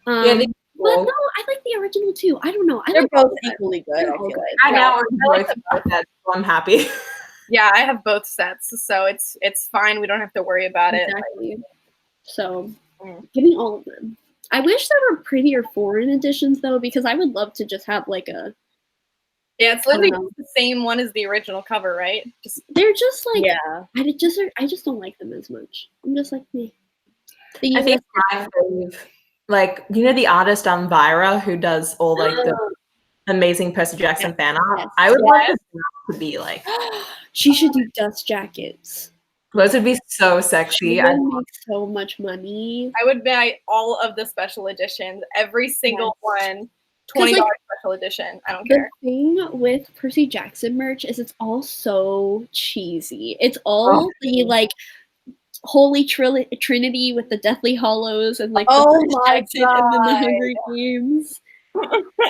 S1: But no, I like the original too. I don't know.
S4: They're both equally good. I feel like.
S2: I now I'm happy.
S3: Yeah, I have both sets, so it's fine. We don't have to worry about it.
S1: Exactly. So, give me all of them. I wish there were prettier foreign editions though, because I would love to just have like a.
S3: Yeah, it's literally the same one as the original cover, right?
S1: They're just like I just don't like them as much. I'm just like me.
S2: I think my fave, like the artist Vira who does all like the amazing Percy Jackson fan art. I would like to be like.
S1: She should do dust jackets.
S2: Those would be so sexy.
S1: She would make so much money.
S3: I would buy all of the special editions, every single one, $20
S1: like,
S3: special edition. I don't
S1: The
S3: care.
S1: thing with Percy Jackson merch is it's all so cheesy. It's all the like holy trinity with the Deathly Hollows and like
S4: Oh
S1: the
S4: my
S1: Jackson and then the Hunger Games.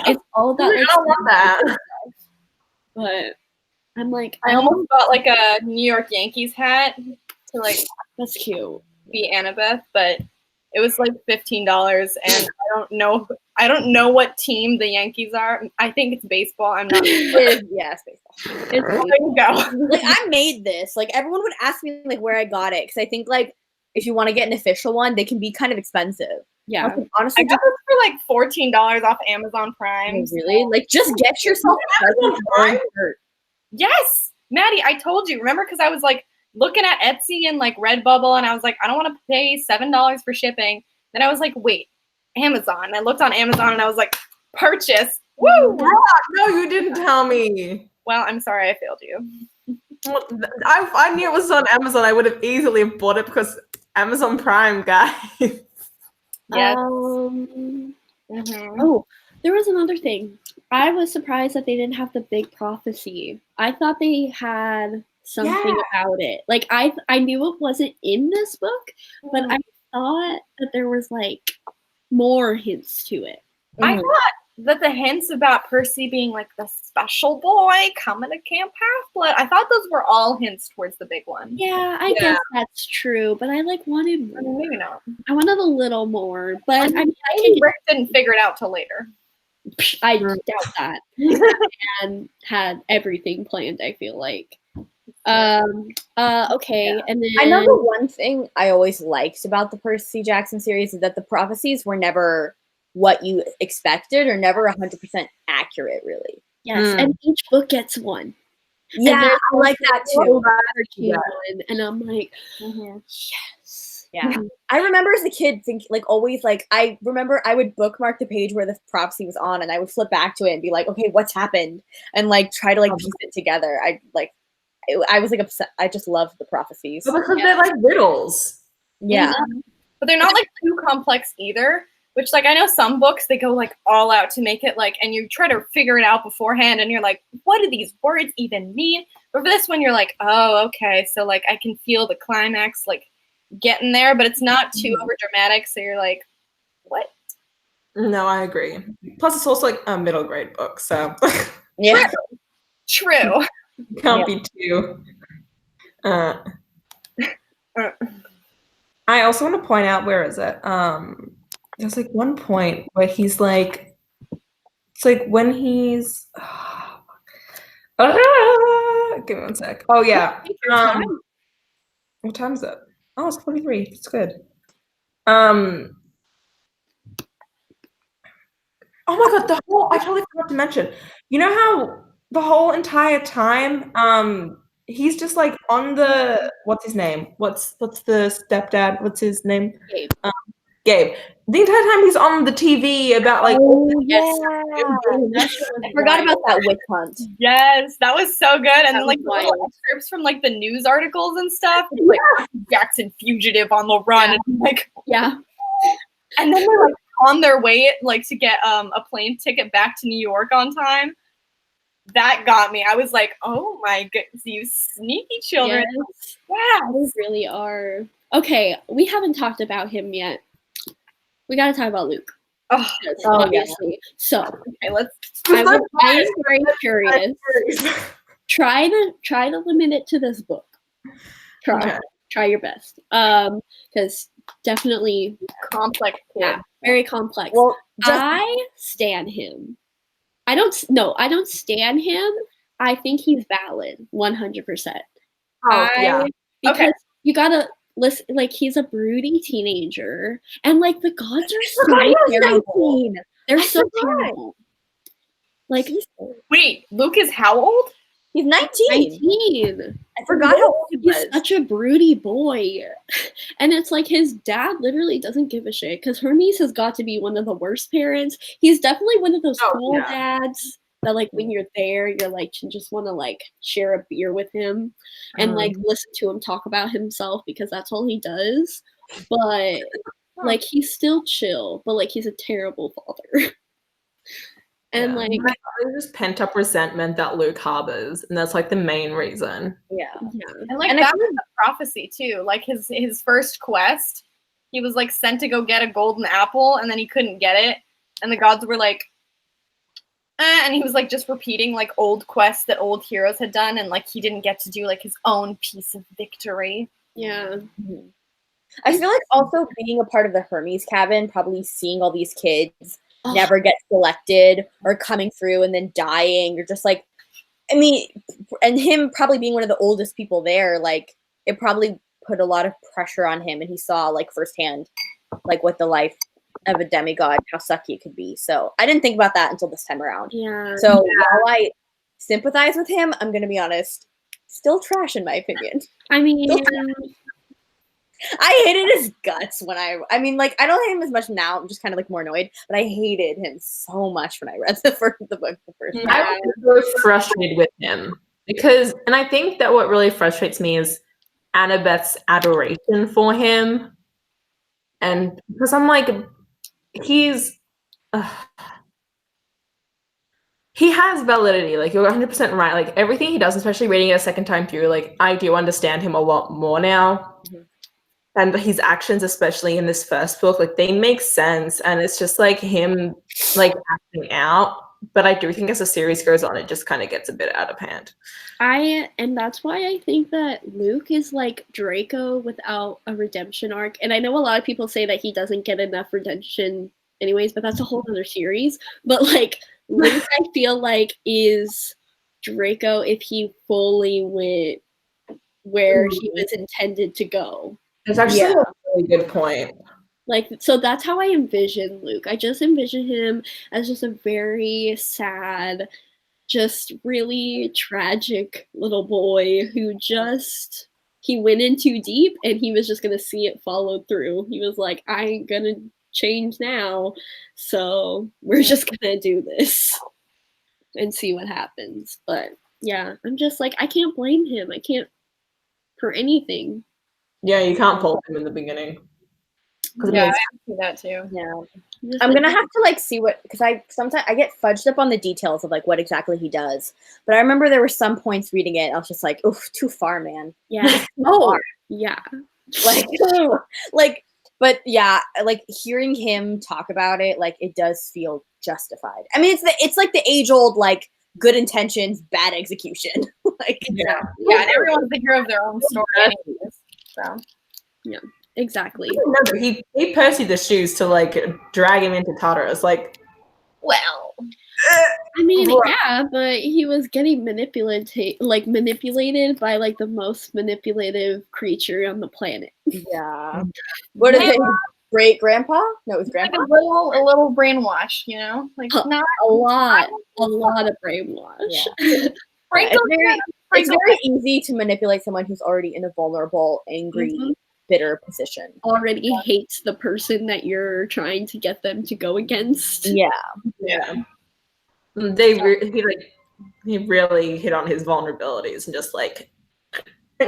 S1: It's all that.
S2: I
S1: Like,
S2: don't want that.
S1: but I'm like,
S3: I almost bought like a New York Yankees hat to like
S1: that's cute.
S3: be Annabeth, but it was like $15, and I don't know what team the Yankees are. I think it's baseball. I'm not.
S4: Yes, baseball.
S3: There you go.
S4: Like I made this. Like everyone would ask me like where I got it because I think like if you want to get an official one, they can be kind of expensive.
S1: Yeah,
S4: like, honestly,
S3: I got this for like $14 off Amazon Prime.
S4: Really? Like just get yourself
S2: Amazon Prime?
S3: Yes, Maddie, I told you. Remember, because I was like looking at Etsy and like Redbubble, and I was like, I don't want to pay $7 for shipping. Then I was like, wait, Amazon. I looked on Amazon and I was like, purchase. Woo!
S2: No, you didn't tell me.
S3: Well, I'm sorry I failed you.
S2: I knew it was on Amazon. I would have easily bought it because Amazon Prime, guys.
S3: Yes.
S1: Oh, there was another thing. I was surprised that they didn't have the big prophecy. I thought they had something about it. Like I knew it wasn't in this book, but I thought that there was like more hints to it.
S3: I thought that the hints about Percy being like the special boy coming to Camp Half-Blood, I thought those were all hints towards the big one.
S1: Yeah, I guess that's true, but I like wanted more.
S3: I mean, maybe not.
S1: I wanted a little more, but I
S3: Rick didn't figure it out till later.
S1: I doubt that. And had everything planned, I feel like. Okay, and then
S4: I know the one thing I always liked about the Percy Jackson series is that the prophecies were never what you expected or never 100% accurate, really.
S1: Yes, and each book gets one.
S4: Yeah, I like that too.
S1: One, and I'm like, yes.
S4: Yeah. I remember as a kid thinking like always like I remember I would bookmark the page where the prophecy was on and I would flip back to it and be like, okay, what's happened? And like try to like piece it together. I was like upset. I just loved the prophecies.
S2: But because they're like riddles.
S4: Yeah.
S3: But they're not like too complex either. Which, like, I know some books, they go, like, all out to make it, like, and you try to figure it out beforehand, and you're like, what do these words even mean? But for this one, you're like, oh, okay, so, like, I can feel the climax, like, getting there, but it's not too overdramatic, so you're like, what?
S2: No, I agree. Plus, it's also, like, a middle grade book, so.
S4: Yeah.
S3: True.
S2: Can't be too. I also want to point out, where is it? There's like one point where he's like, it's like when he's, give me one sec. Oh yeah. What time is it? Oh, it's 43. It's good. Oh my god, I totally forgot to mention. You know how the whole entire time, he's just like on the, what's his name? What's the stepdad? What's his name?
S1: Gabe.
S2: Gabe. The entire time he's on the TV about like.
S4: I forgot about that witch hunt.
S3: Yes, that was so good. And then like the little excerpts from like the news articles and stuff. Like Jackson fugitive on the run.
S1: Yeah.
S3: And like
S1: and
S3: then they're like on their way like to get a plane ticket back to New York on time. That got me. I was like, oh my goodness, you sneaky children.
S1: Yes. Yeah, they really are. Okay, we haven't talked about him yet. We got to talk about Luke.
S3: Oh,
S1: obviously. Yeah. So,
S3: okay,
S1: I am very curious. Try to limit it to this book. Try your best. Because definitely
S3: complex.
S1: Yeah, very complex.
S4: Well,
S1: I stan him. I don't stan him. I think he's valid, 100%.
S2: Oh, yeah.
S1: Because you gotta listen. Like he's a broody teenager, and like the gods are so terrible. They're so terrible. Like,
S3: wait, Luke is how old?
S4: He's 19.
S1: I
S4: forgot how old he was.
S1: He's such a broody boy. And it's like his dad literally doesn't give a shit because Hermes has got to be one of the worst parents. He's definitely one of those cool dads that like when you're there, you're like you just want to like share a beer with him and like listen to him talk about himself because that's all he does. But like he's still chill, but like he's a terrible father. And like
S2: there's just pent up resentment that Luke harbors, and that's like the main reason.
S4: Yeah.
S3: And like that was the prophecy too. Like his first quest, he was like sent to go get a golden apple, and then he couldn't get it, and the gods were like, and he was like just repeating like old quests that old heroes had done, and like he didn't get to do like his own piece of victory.
S1: Yeah.
S4: I feel like also being a part of the Hermes cabin, probably seeing all these kids never get selected or coming through and then dying. You're just like, I mean, and him probably being one of the oldest people there, like it probably put a lot of pressure on him, and he saw like firsthand, like what the life of a demigod, how sucky it could be. So I didn't think about that until this time around.
S1: Yeah.
S4: So while I sympathize with him, I'm gonna be honest, still trash in my opinion.
S1: I mean,
S4: I hated his guts when I mean, like, I don't hate him as much now. I'm just kind of like more annoyed, but I hated him so much when I read the book the first time.
S2: I was so frustrated with him because, and I think that what really frustrates me is Annabeth's adoration for him, and because I'm like, he has validity. Like you're 100% right. Like everything he does, especially reading it a second time through, like I do understand him a lot more now. And his actions, especially in this first book, like they make sense, and it's just like him like acting out. But I do think as the series goes on, it just kind of gets a bit out of hand.
S1: And that's why I think that Luke is like Draco without a redemption arc. And I know a lot of people say that he doesn't get enough redemption anyways, but that's a whole other series. But like Luke, I feel like is Draco if he fully went where he was intended to go.
S2: It's actually a really good point.
S1: Like, so that's how I envision Luke. I just envision him as just a very sad, just really tragic little boy who just, he went in too deep and he was just going to see it followed through. He was like, I ain't going to change now. So we're just going to do this and see what happens. But yeah, I'm just like, I can't blame him. I can't for anything.
S2: Yeah, you can't fault him in the beginning.
S3: Yeah, I see that too.
S4: Yeah, I'm gonna have to like see what, because I sometimes I get fudged up on the details of like what exactly he does. But I remember there were some points reading it, I was just like, oof, too far, man.
S1: Yeah. Yeah.
S4: Like, but yeah, like hearing him talk about it, like it does feel justified. I mean, it's like the age old like good intentions, bad execution. Like
S3: yeah, and everyone's the hero of their own story, anyways. So
S1: yeah, exactly.
S2: Remember, he gave Percy the shoes to like drag him into Tartarus. Like,
S3: well,
S1: I mean, yeah, but he was getting manipulated by like the most manipulative creature on the planet.
S4: Yeah. What is it? Great grandpa? No, it was grandpa.
S3: Like a little brainwash, you know, like not
S1: a lot of brainwash.
S4: Yeah. It's very easy to manipulate someone who's already in a vulnerable, angry, bitter position.
S1: Already hates the person that you're trying to get them to go against.
S4: Yeah.
S2: He really hit on his vulnerabilities and just like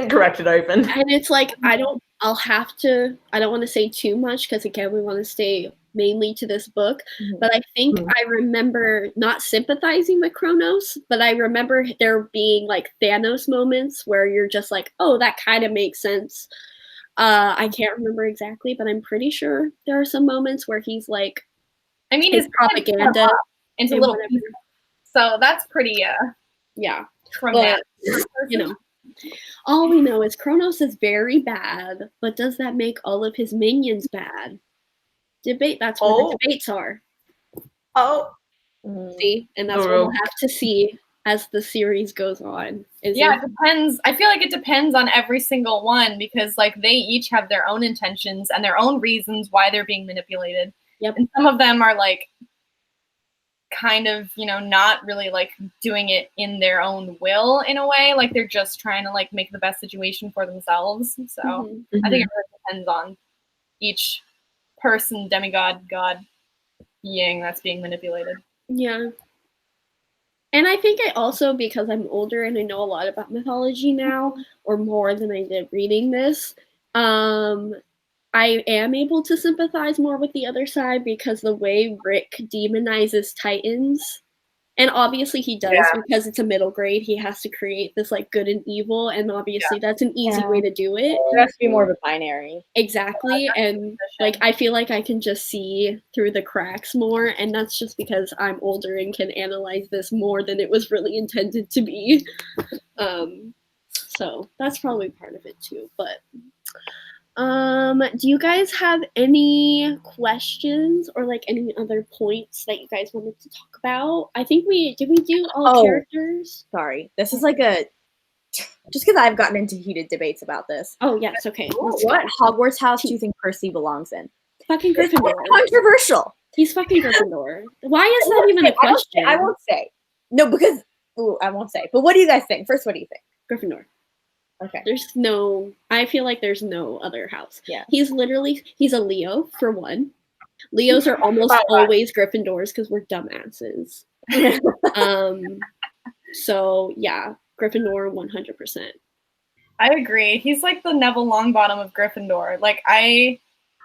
S2: cracked it open.
S1: And it's like I don't want to say too much because again we want to stay mainly to this book, but I think I remember not sympathizing with Kronos, but I remember there being like Thanos moments where you're just like, oh, that kind of makes sense. I can't remember exactly, but I'm pretty sure there are some moments where he's like,
S3: I mean,
S1: his propaganda
S3: into little pieces. So that's pretty from that.
S1: You know, all we know is Kronos is very bad, but does that make all of his minions bad? That's what the debates are. See, and that's what we'll have to see as the series goes on.
S3: It depends. I feel like it depends on every single one because like they each have their own intentions and their own reasons why they're being manipulated.
S1: Yep.
S3: And some of them are like kind of, you know, not really like doing it in their own will in a way. Like they're just trying to like make the best situation for themselves. So I think it really depends on each person, demigod, god being that's being manipulated.
S1: Yeah. And I think I also, because I'm older and I know a lot about mythology now, or more than I did reading this, I am able to sympathize more with the other side because the way Rick demonizes Titans, and obviously he does because it's a middle grade, he has to create this like good and evil, and obviously that's an easy way to do it.
S4: It has to be more of a binary.
S1: Exactly, and like I feel like I can just see through the cracks more, and that's just because I'm older and can analyze this more than it was really intended to be. So that's probably part of it too, but do you guys have any questions or like any other points that you guys wanted to talk about? I think we do all characters?
S4: Sorry. This is like a just because I've gotten into heated debates about this.
S1: Oh yes, okay.
S4: What Hogwarts house do you think Percy belongs in?
S1: Fucking Gryffindor.
S4: Controversial.
S1: He's fucking Gryffindor. Why is that even a question?
S4: I won't say. No, because I won't say. But what do you guys think? First, what do you think?
S1: Gryffindor.
S4: Okay.
S1: I feel like there's no other house.
S4: Yeah.
S1: He's a Leo, for one. Leos are almost always Gryffindors because we're dumbasses. So yeah, Gryffindor 100%.
S3: I agree. He's like the Neville Longbottom of Gryffindor. Like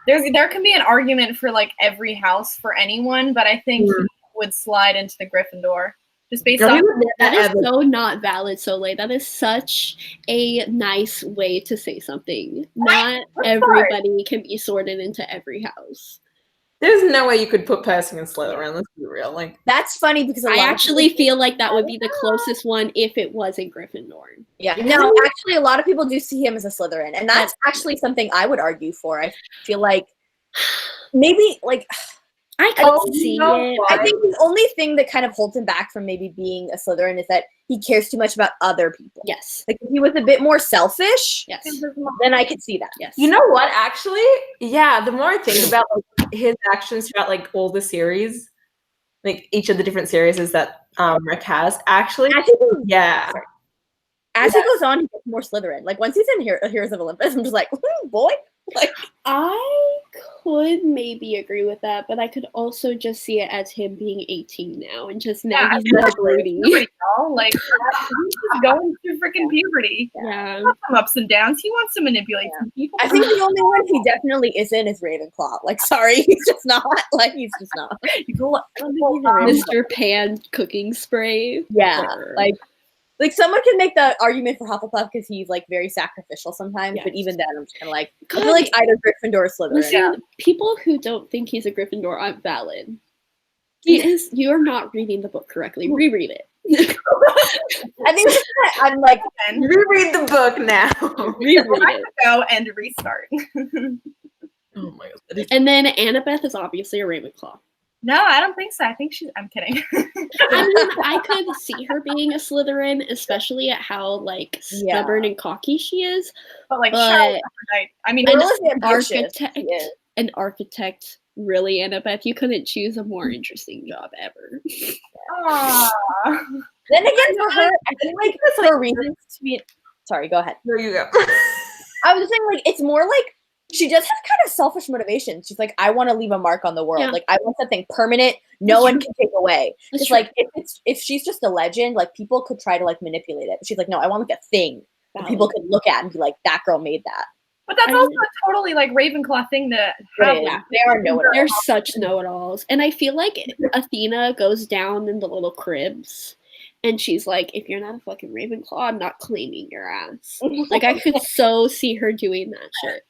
S3: there can be an argument for like every house for anyone, but I think he would slide into the Gryffindor. Just based on
S1: that is so not valid, Soleil. That is such a nice way to say something. Not everybody can be sorted into every house.
S2: There's no way you could put Percy in Slytherin. Let's be real. Like
S4: that's funny because
S1: I actually feel like that would be the closest one if it was in Gryffindor.
S4: Yeah. No, actually, a lot of people do see him as a Slytherin, and that's actually something I would argue for. I feel like maybe like.
S1: I could see it.
S4: I think the only thing that kind of holds him back from maybe being a Slytherin is that he cares too much about other people.
S1: Yes.
S4: Like if he was a bit more selfish,
S1: yes,
S4: then I could see that.
S1: Yes.
S2: You know what? Actually, yeah. The more I think about like, his actions throughout like all the series, like each of the different series that Rick has, actually,
S4: as he goes on, he gets more Slytherin. Like once he's in Heroes of Olympus, I'm just like, boy. Like
S1: I could maybe agree with that, but I could also just see it as him being 18 now and just now he's more broody.
S3: Like he's going through freaking puberty.
S1: Yeah,
S3: some ups and downs. He wants to manipulate some people.
S4: I think the only one he definitely isn't is Ravenclaw. Like, sorry, he's just not. Like, he's just not.
S1: Mr. Pan cooking spray.
S4: Yeah, like someone can make the argument for Hufflepuff because he's like very sacrificial sometimes, but even then, I'm just kind of like, I feel like either Gryffindor or Slytherin.
S1: Listen, people who don't think he's a Gryffindor aren't valid. You're not reading the book correctly. Reread it.
S4: I think I'm like,
S2: reread the book now.
S1: Reread it.
S3: Go and restart.
S2: Oh my god.
S1: And then Annabeth is obviously a Ravenclaw.
S3: No, I don't think so. I think I'm kidding.
S1: I mean, I could see her being a Slytherin, especially at how like stubborn and cocky she is.
S3: But like,
S1: I mean, an architect, really, Annabeth. You couldn't choose a more interesting job ever.
S4: Then again, for her, I feel like for reasons to be. Sorry, go ahead.
S2: There you go.
S4: I was just saying, like, it's more like. She just has kind of selfish motivations. She's like, I want to leave a mark on the world. Yeah. Like, I want something permanent. No one can take away. It's like if she's just a legend, like people could try to like manipulate it. But she's like, no, I want like a thing that people could look at and be like, that girl made that.
S3: But that's also a totally like Ravenclaw thing to have.
S4: Yeah, they are know-it-alls.
S1: They're such know-it-alls, and I feel like Athena goes down in the little cribs. And she's like, if you're not a fucking Ravenclaw, I'm not claiming your ass. Like, I could so see her doing that shit.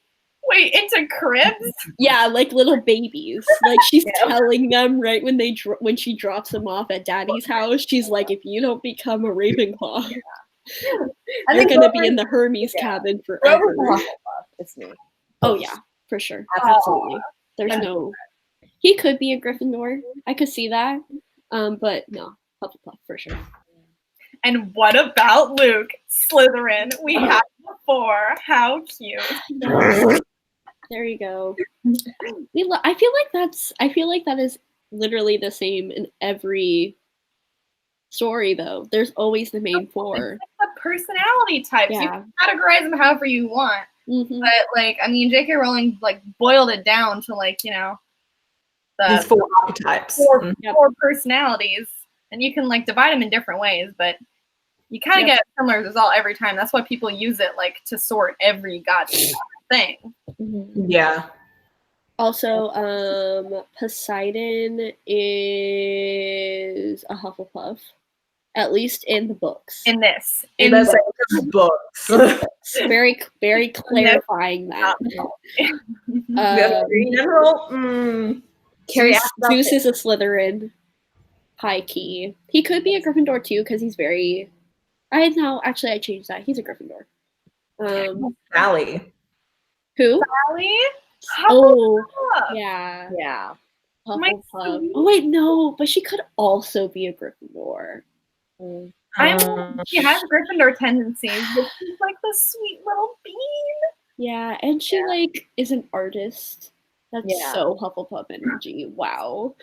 S3: Wait, into cribs?
S1: Yeah, like little babies. Like she's telling them right when when she drops them off at Daddy's house. She's like, if you don't become a Ravenclaw, you're gonna be in the Hermes cabin forever.
S4: It's me.
S1: Oh yeah, for sure, absolutely. There's no. He could be a Gryffindor. I could see that, but no, Hufflepuff for sure.
S3: And what about Luke? Slytherin. We had before. How cute.
S1: Yes. There you go. I feel like that is literally the same in every story, though. There's always the main four.
S3: It's the personality types. Yeah. You can categorize them however you want.
S1: Mm-hmm.
S3: But like, I mean, J.K. Rowling like boiled it down to like, you know,
S2: these 4 archetypes,
S3: four personalities, and you can like divide them in different ways, but you kind of get a similar result every time. That's why people use it like to sort every goddamn thing.
S2: Yeah.
S1: Also, Poseidon is a Hufflepuff, at least in the books.
S3: In this,
S2: In the books.
S1: Very, very clarifying that.
S4: Carrie
S1: Zeus is a Slytherin, high key. He could be a Gryffindor too because he's very. I changed that. He's a Gryffindor.
S2: Sally.
S1: Who?
S3: Sally?
S1: Oh, yeah.
S4: Yeah.
S1: Hufflepuff. Oh wait, no, but she could also be a Gryffindor.
S3: She has Gryffindor tendencies, but she's like the sweet little bean.
S1: Yeah, and she like is an artist. That's so Hufflepuff energy. Wow.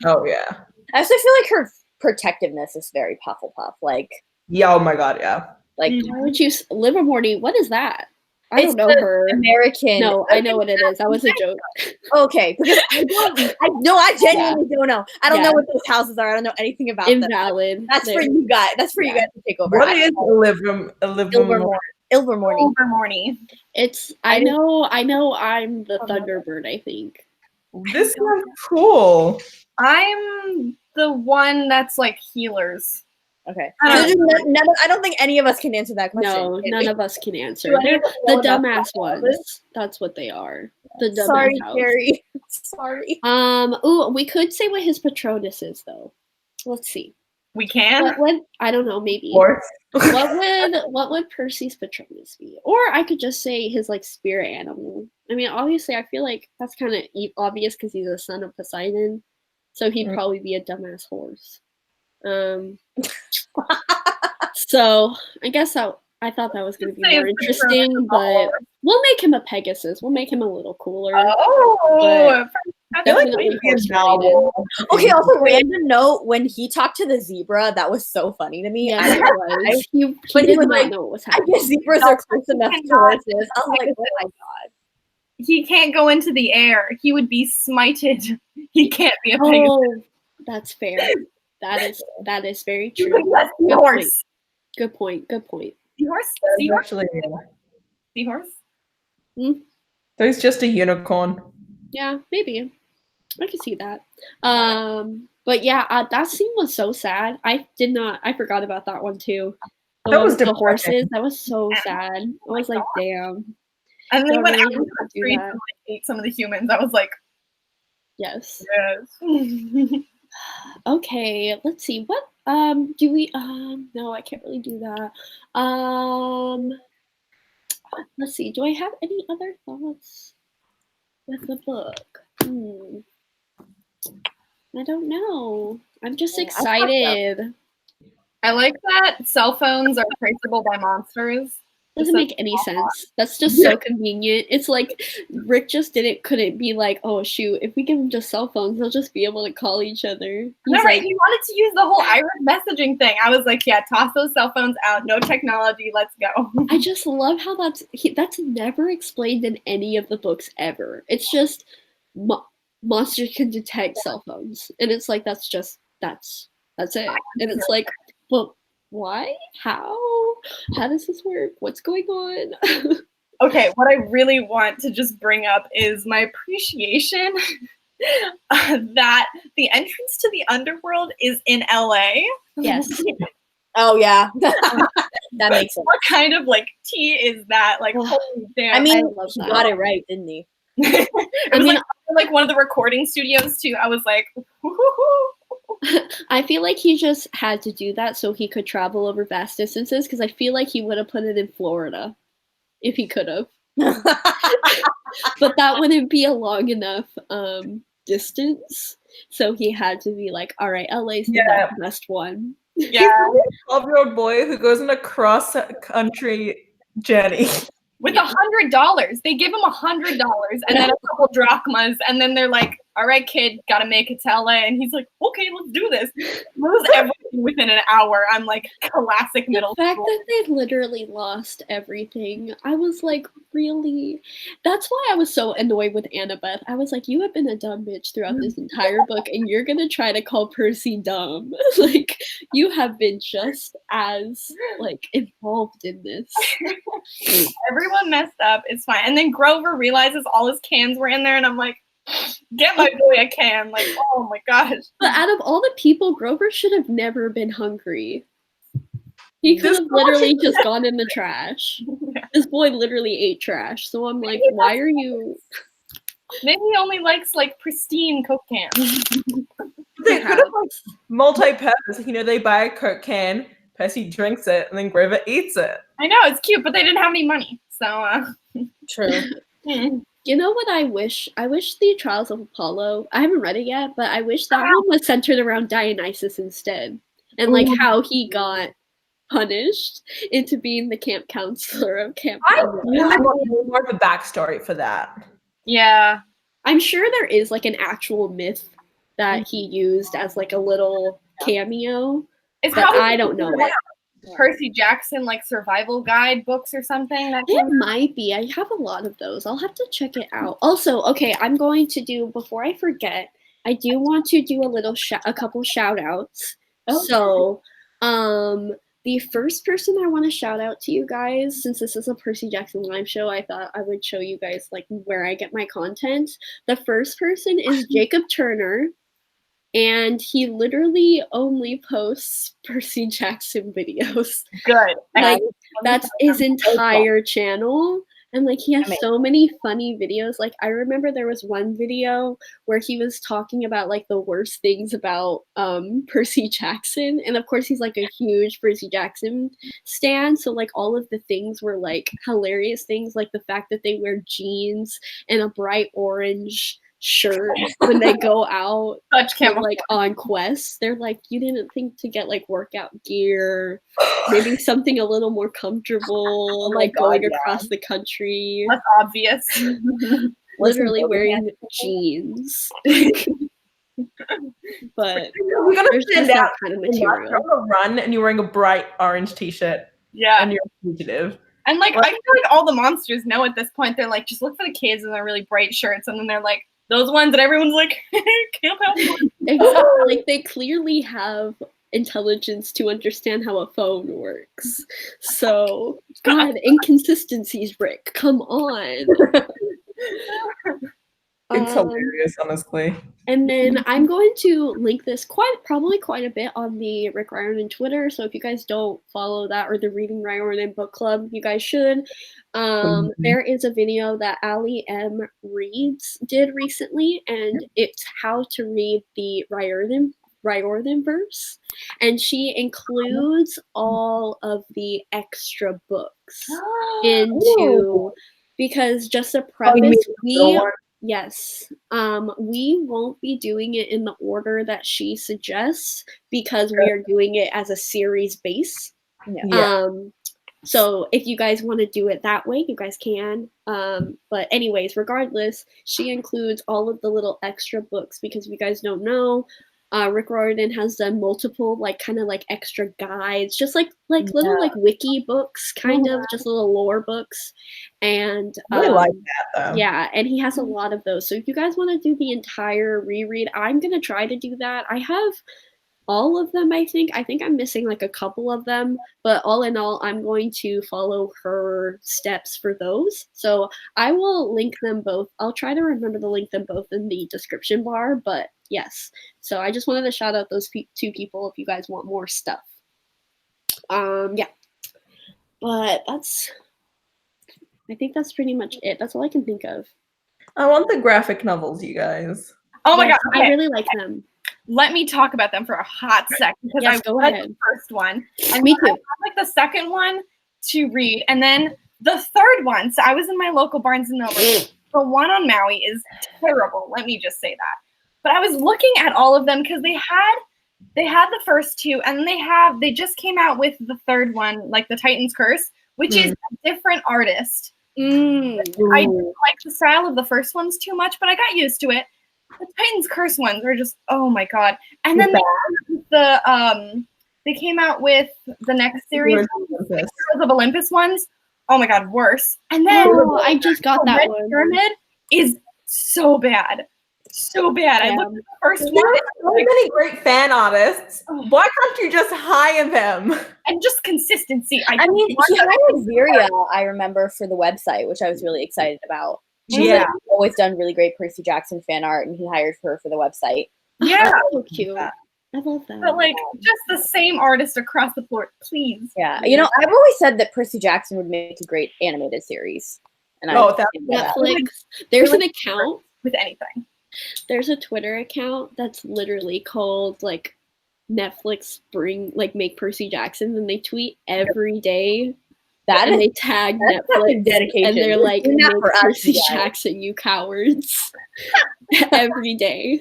S2: Oh yeah.
S4: I also feel like her protectiveness is very Hufflepuff. Like,
S2: yeah, oh my god, yeah.
S4: Like,
S1: why would you Livermorty? What is that? I don't know her.
S4: American.
S1: No, I know what it is. That was a joke.
S4: Okay, because I genuinely don't know. I don't know what those houses are. I don't know anything about them.
S1: Invalid.
S4: That's for you guys. That's for you guys to take over.
S2: What is
S4: Ilvermorny?
S1: It's I know I'm the Thunderbird, I think.
S2: This sounds cool.
S3: I'm the one that's like healers.
S4: Okay. I don't think any of us can answer that question.
S1: No, none of us can answer. They're the dumbass ones. That's what they are. The dumbass
S4: Sorry,
S1: house.
S4: Carrie. Sorry.
S1: Ooh, we could say what his Patronus is though. Let's see.
S3: We can?
S1: What would, I don't know, maybe. what would Percy's Patronus be? Or I could just say his like spirit animal. I mean, obviously I feel like that's kind of obvious because he's a son of Poseidon. So he'd probably be a dumbass horse. So I guess I thought that was going to be more interesting, but we'll make him a Pegasus. We'll make him a little cooler.
S3: Oh,
S1: definitely
S4: okay. Also, random note: when he talked to the zebra, that was so funny to me.
S1: Yeah, it was. He
S4: did
S1: was
S4: not
S1: like, know what was happening.
S4: I guess zebras are close enough to horses. I was like, oh my god.
S3: He can't go into the air. He would be smited. He can't be a Pegasus.
S1: Oh, that's fair. That is very true.
S3: Good horse.
S1: Good point.
S3: Seahorse? Seahorse?
S2: So he's just a unicorn.
S1: Yeah, maybe. I could see that. But yeah, that scene was so sad. I forgot about that one too.
S2: That was
S1: the horses. That was so sad. I was like, damn.
S3: And then when
S1: really
S3: I ate some of the humans, I was like,
S1: yes. Okay, let's see. What do we no, I can't really do that. Let's see. Do I have any other thoughts with the book? I don't know. I'm just excited.
S3: I like that cell phones are traceable by monsters.
S1: Doesn't make any sense. That's just so convenient. It's like Rick just couldn't be like, oh shoot, if we give him just cell phones, they'll just be able to call each other. He's
S3: no, right. He wanted to use the whole iris messaging thing. I was like, yeah, toss those cell phones out. No technology. Let's go.
S1: I just love how that's never explained in any of the books ever. It's just monsters can detect cell phones, and it's like that's it. And it's like, well, why? How does this work? What's going on?
S3: Okay, what I really want to just bring up is my appreciation that the entrance to the underworld is in LA.
S1: Yes.
S4: Oh yeah. That makes sense.
S3: What kind of like tea is that? Like, holy damn.
S4: I mean, he got it right, didn't he?
S3: It was like one of the recording studios too. I was like, woo-hoo-hoo.
S1: I feel like he just had to do that so he could travel over vast distances, because I feel like he would have put it in Florida if he could have. But that wouldn't be a long enough distance. So he had to be like, all right, LA's the best one.
S3: Yeah.
S2: 12-year-old boy who goes on a cross-country journey.
S3: with $100. They give him $100 and then a couple drachmas, and then they're like, all right, kid, gotta make it to LA. And he's like, okay, let's do this. Lose everything within an hour. I'm like, classic middle
S1: The fact
S3: school.
S1: that they literally lost everything, I was like, really? That's why I was so annoyed with Annabeth. I was like, you have been a dumb bitch throughout this entire book, and you're gonna try to call Percy dumb. Like, you have been just as, like, involved in this.
S3: Everyone messed up. It's fine. And then Grover realizes all his cans were in there, and I'm like, get my boy a can. Like, oh my gosh.
S1: But out of all the people, Grover should have never been hungry. He could have literally just gone in the trash.
S3: Yeah.
S1: This boy literally ate trash. So I'm like, why are you...
S3: Maybe he only likes like pristine Coke cans.
S2: They could have like multi-purpose. You know, they buy a Coke can, Percy drinks it, and then Grover eats it.
S3: I know, it's cute, but they didn't have any money. So,
S4: True.
S1: You know what I wish? I wish the Trials of Apollo, I haven't read it yet, but I wish that one was centered around Dionysus instead. And like how he got punished into being the camp counselor of Camp
S2: I
S1: Conroy.
S2: really want more of a backstory for that.
S3: yeah.
S1: I'm sure there is like an actual myth that he used as like a little cameo,
S3: It's
S1: but
S3: probably
S1: I don't know it.
S3: Percy Jackson like survival guide books or something that
S1: It
S3: came.
S1: might be. I have a lot of those. I'll have to check it out. Also, okay, I'm going to do, before I forget, I do want to do a couple shout outs.
S4: Okay.
S1: So, the first person I want to shout out to you guys, since this is a Percy Jackson live show, I thought I would show you guys like where I get my content. The first person is Jacob Turner. And he literally only posts Percy Jackson videos.
S3: Good.
S1: Like, that's his entire channel. And like, he has so many funny videos. Like, I remember there was one video where he was talking about like the worst things about Percy Jackson. And of course, he's like a huge Percy Jackson stan. So like all of the things were like hilarious things, like the fact that they wear jeans and a bright orange shirt when they go out
S3: Such camel.
S1: like on quests. They're like, you didn't think to get like workout gear, maybe something a little more comfortable, like going across the country.
S3: Less obvious.
S1: Literally wearing jeans. But
S2: We're gonna
S1: there's
S2: stand
S1: just that
S2: out
S1: kind of
S2: You're
S1: material.
S2: on a run and you're wearing a bright orange t-shirt
S3: Yeah.
S2: and you're a fugitive.
S3: And like, I feel like all the monsters know at this point. They're like, just look for the kids in their really bright shirts, and then they're like, those ones that everyone's like, can't help them.
S1: Exactly. Like, they clearly have intelligence to understand how a phone works. So, God, inconsistencies, Rick. Come on.
S2: It's hilarious, honestly.
S1: And then I'm going to link this probably quite a bit on the Rick Riordan Twitter. So if you guys don't follow that, or the Reading Riordan Book Club, you guys should. There is a video that Ali M. Reads did recently, and it's how to read the Riordan verse. And she includes all of the extra books into, because just a preface, Yes. We won't be doing it in the order that she suggests, because we are doing it as a series base.
S4: Yeah.
S1: So if you guys want to do it that way, you guys can. But anyways, regardless, she includes all of the little extra books, because if you guys don't know, Rick Riordan has done multiple kind of extra guides, just like little wiki books, kind of just little lore books, and
S2: I really like that though.
S1: Yeah, and he has a lot of those. So if you guys want to do the entire reread, I'm gonna try to do that. I have all of them, I think. I think I'm missing a couple of them, but all in all, I'm going to follow her steps for those. So I will link them both. I'll try to remember to link them both in the description bar, but yes. So I just wanted to shout out those two people if you guys want more stuff. Yeah. But I think that's pretty much it. That's all I can think of.
S2: I want the graphic novels, you guys.
S3: Oh my god, okay.
S1: I really like them.
S3: Let me talk about them for a hot second, because
S1: Yes,
S3: I
S1: go
S3: read
S1: ahead.
S3: the first one. And
S1: Me
S3: I
S1: too.
S3: had the second one to read, and then the third one. So I was in my local Barnes & Noble. The one on Maui is terrible. Let me just say that. But I was looking at all of them because they had the first two, and they just came out with the third one, like the Titan's Curse, which is a different artist. I didn't like the style of the first ones too much, but I got used to it. The Titan's Curse ones are just, oh my god. And then they came out with the next series, the Heroes of Olympus ones. Oh my god, worse. And then
S1: I just got that
S3: Red
S1: one.
S3: Pyramid is so bad. So bad.
S1: Yeah.
S3: I looked at the first
S2: There
S3: one.
S2: are so many great fan artists. Why can't you just hire them?
S3: And just consistency.
S4: I mean, he hired Viria, I remember, for the website, which I was really excited about. She's like, always done really great Percy Jackson fan art, and he hired her for the website.
S3: Yeah.
S1: So cute. I love that.
S3: But like, just the same artist across the board, please.
S4: Yeah. You know, I've always said that Percy Jackson would make a great animated series. And
S1: Netflix. There's an account
S3: with anything.
S1: There's a Twitter account that's literally called like Netflix make Percy Jackson, and they tweet every day. And they tag Netflix
S4: dedication.
S1: And they're like, make
S4: for
S1: Percy Jackson, you cowards. Every day.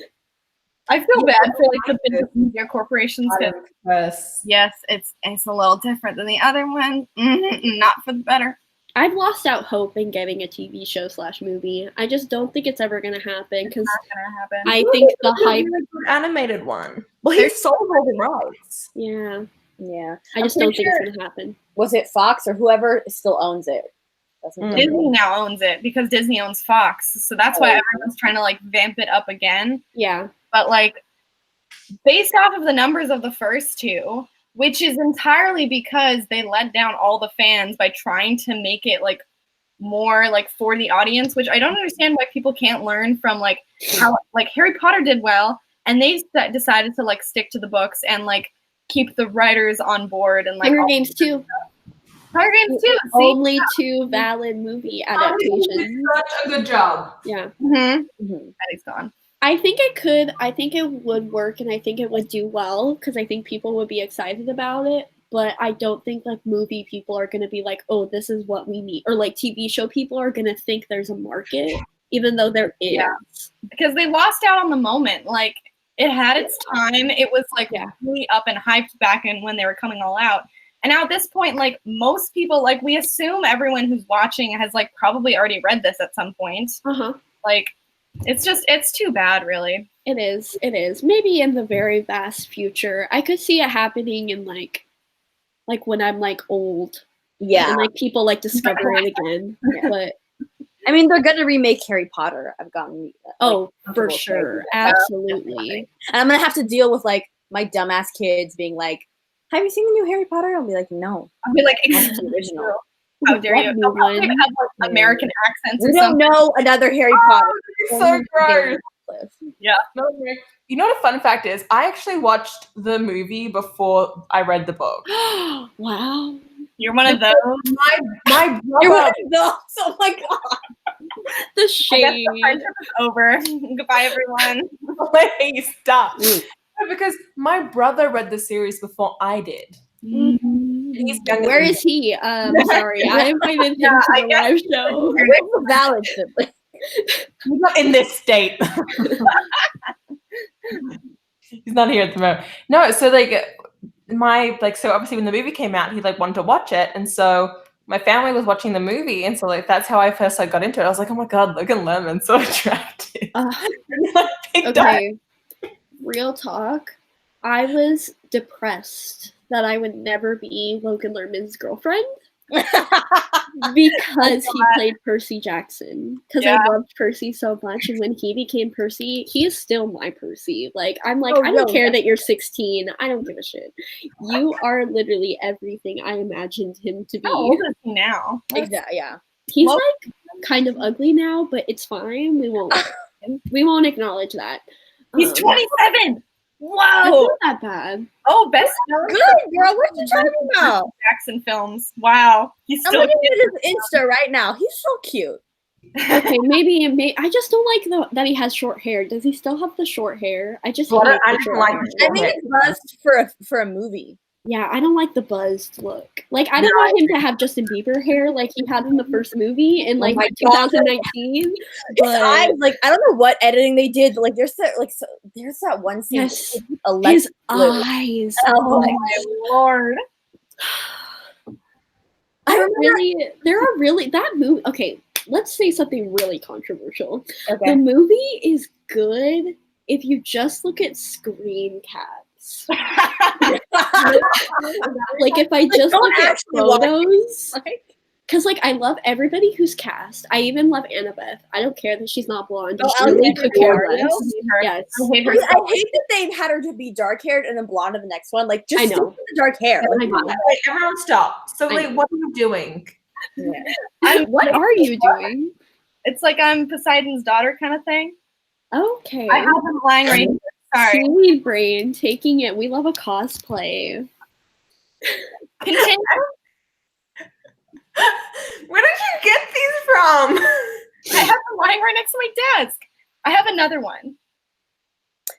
S3: I feel bad for like the business media corporations because yes, it's a little different than the other one. Not for the better.
S1: I've lost out hope in getting a TV show / movie. I just don't think it's ever gonna happen because I think the hype
S2: animated one. Well, he sold all the rights.
S1: Yeah.
S4: Yeah.
S1: I just don't think it's gonna happen.
S4: Was it Fox or whoever still owns it?
S3: Disney now owns it because Disney owns Fox. So that's why everyone's trying to like vamp it up again.
S1: Yeah.
S3: But like based off of the numbers of the first two, which is entirely because they let down all the fans by trying to make it like more like for the audience, which I don't understand why people can't learn from like how like Harry Potter did well, and they decided to like stick to the books and like keep the writers on board and like
S1: Hunger Games too.
S3: Hunger Games too.
S1: Only 2 valid movie adaptations.
S2: Such a good job.
S1: Yeah.
S3: Eddie's gone.
S1: I think it could. I think it would work, and I think it would do well because I think people would be excited about it. But I don't think like movie people are going to be like, oh, this is what we need. Or like TV show people are going to think there's a market, even though there is.
S3: Yeah. Because they lost out on the moment. Like it had its time. It was like really up and hyped back in when they were coming all out. And now at this point, like most people, like we assume everyone who's watching has like probably already read this at some point. Like it's too bad, really.
S1: It is. Maybe in the very vast future, I could see it happening in like when I'm like old.
S4: Yeah.
S1: And like people like discover it again. But
S4: I mean, they're gonna remake Harry Potter. I've gotten
S1: for sure, absolutely.
S4: And I'm gonna have to deal with like my dumbass kids being like, "Have you seen the new Harry Potter?" I'll be like, "No."
S3: I'll be like,
S4: "It's the original."
S3: How dare you? They'll probably have like American accents.
S4: We don't know another Harry Potter.
S2: It's so gross.
S3: Yeah.
S2: You know what a fun fact is? I actually watched the movie before I read the book.
S1: Wow.
S3: You're one of those.
S2: My brother.
S4: You're one of those. Oh my god.
S1: The shade.
S3: The friendship is over. Goodbye, everyone.
S2: Please stop. Because my brother read the series before I did. He's younger.
S1: Where is he? Sorry, I invited him to the live show.
S4: Where's the valid sibling?
S2: He's not in this state. He's not here at the moment. No, so so obviously when the movie came out, he like wanted to watch it, and so my family was watching the movie, and so like that's how I first got into it. I was like, oh my god, Logan Lerman's so attractive.
S1: Okay, real talk. I was depressed that I would never be Logan Lerman's girlfriend because he played Percy Jackson. Because I loved Percy so much, and when he became Percy, he is still my Percy. Like I don't care that you're 16. I don't give a shit. You are literally everything I imagined him to be.
S3: How old is he now?
S4: Exactly. Yeah.
S1: He's like kind of ugly now, but it's fine. We won't acknowledge that.
S3: He's 27.
S1: It's
S3: Whoa.
S1: not that bad.
S3: Oh, best
S4: Good girl. What are you talking about?
S3: Jackson films. Wow. He's
S4: I'm
S3: still
S4: looking at his Insta right now. He's so cute.
S1: Okay, maybe I just don't like that he has short hair. Does he still have the short hair? I just hate the short hair.
S4: I think it's buzzed for a movie.
S1: Yeah, I don't like the buzzed look. Like, I don't want him to have Justin Bieber hair like he had in the first movie in like 2019.
S4: His eyes, like I don't know what editing they did, but like there's that one scene.
S1: Yes,
S4: his
S1: eyes.
S3: Oh my lord!
S4: I remember
S1: really that movie. Okay, let's say something really controversial.
S4: Okay.
S1: The movie is good if you just look at screen caps. Like if I just
S4: don't
S1: look at
S4: actually watch
S1: photos.
S4: Like,
S1: Because, like, I love everybody who's cast. I even love Annabeth. I don't care that she's not blonde. Just really
S4: Alexandra
S1: could care
S4: Daddario?
S1: less. Yes.
S3: I hate her.
S4: I hate that they've had her to be dark haired and then blonde in the next one. Like, just
S1: I
S4: stick
S1: know.
S4: with the dark hair.
S1: I
S4: Like,
S1: know.
S2: Wait, everyone stop. So,
S1: I
S2: like,
S1: know.
S2: what are you doing?
S1: What are you doing?
S3: It's like I'm Poseidon's daughter kind of thing.
S1: Okay.
S3: I have them lying right here. Sorry.
S1: Seaweed brain taking it. We love a cosplay.
S3: Continue.
S2: Where did you get these from?
S3: I have them lying right next to my desk. I have another one.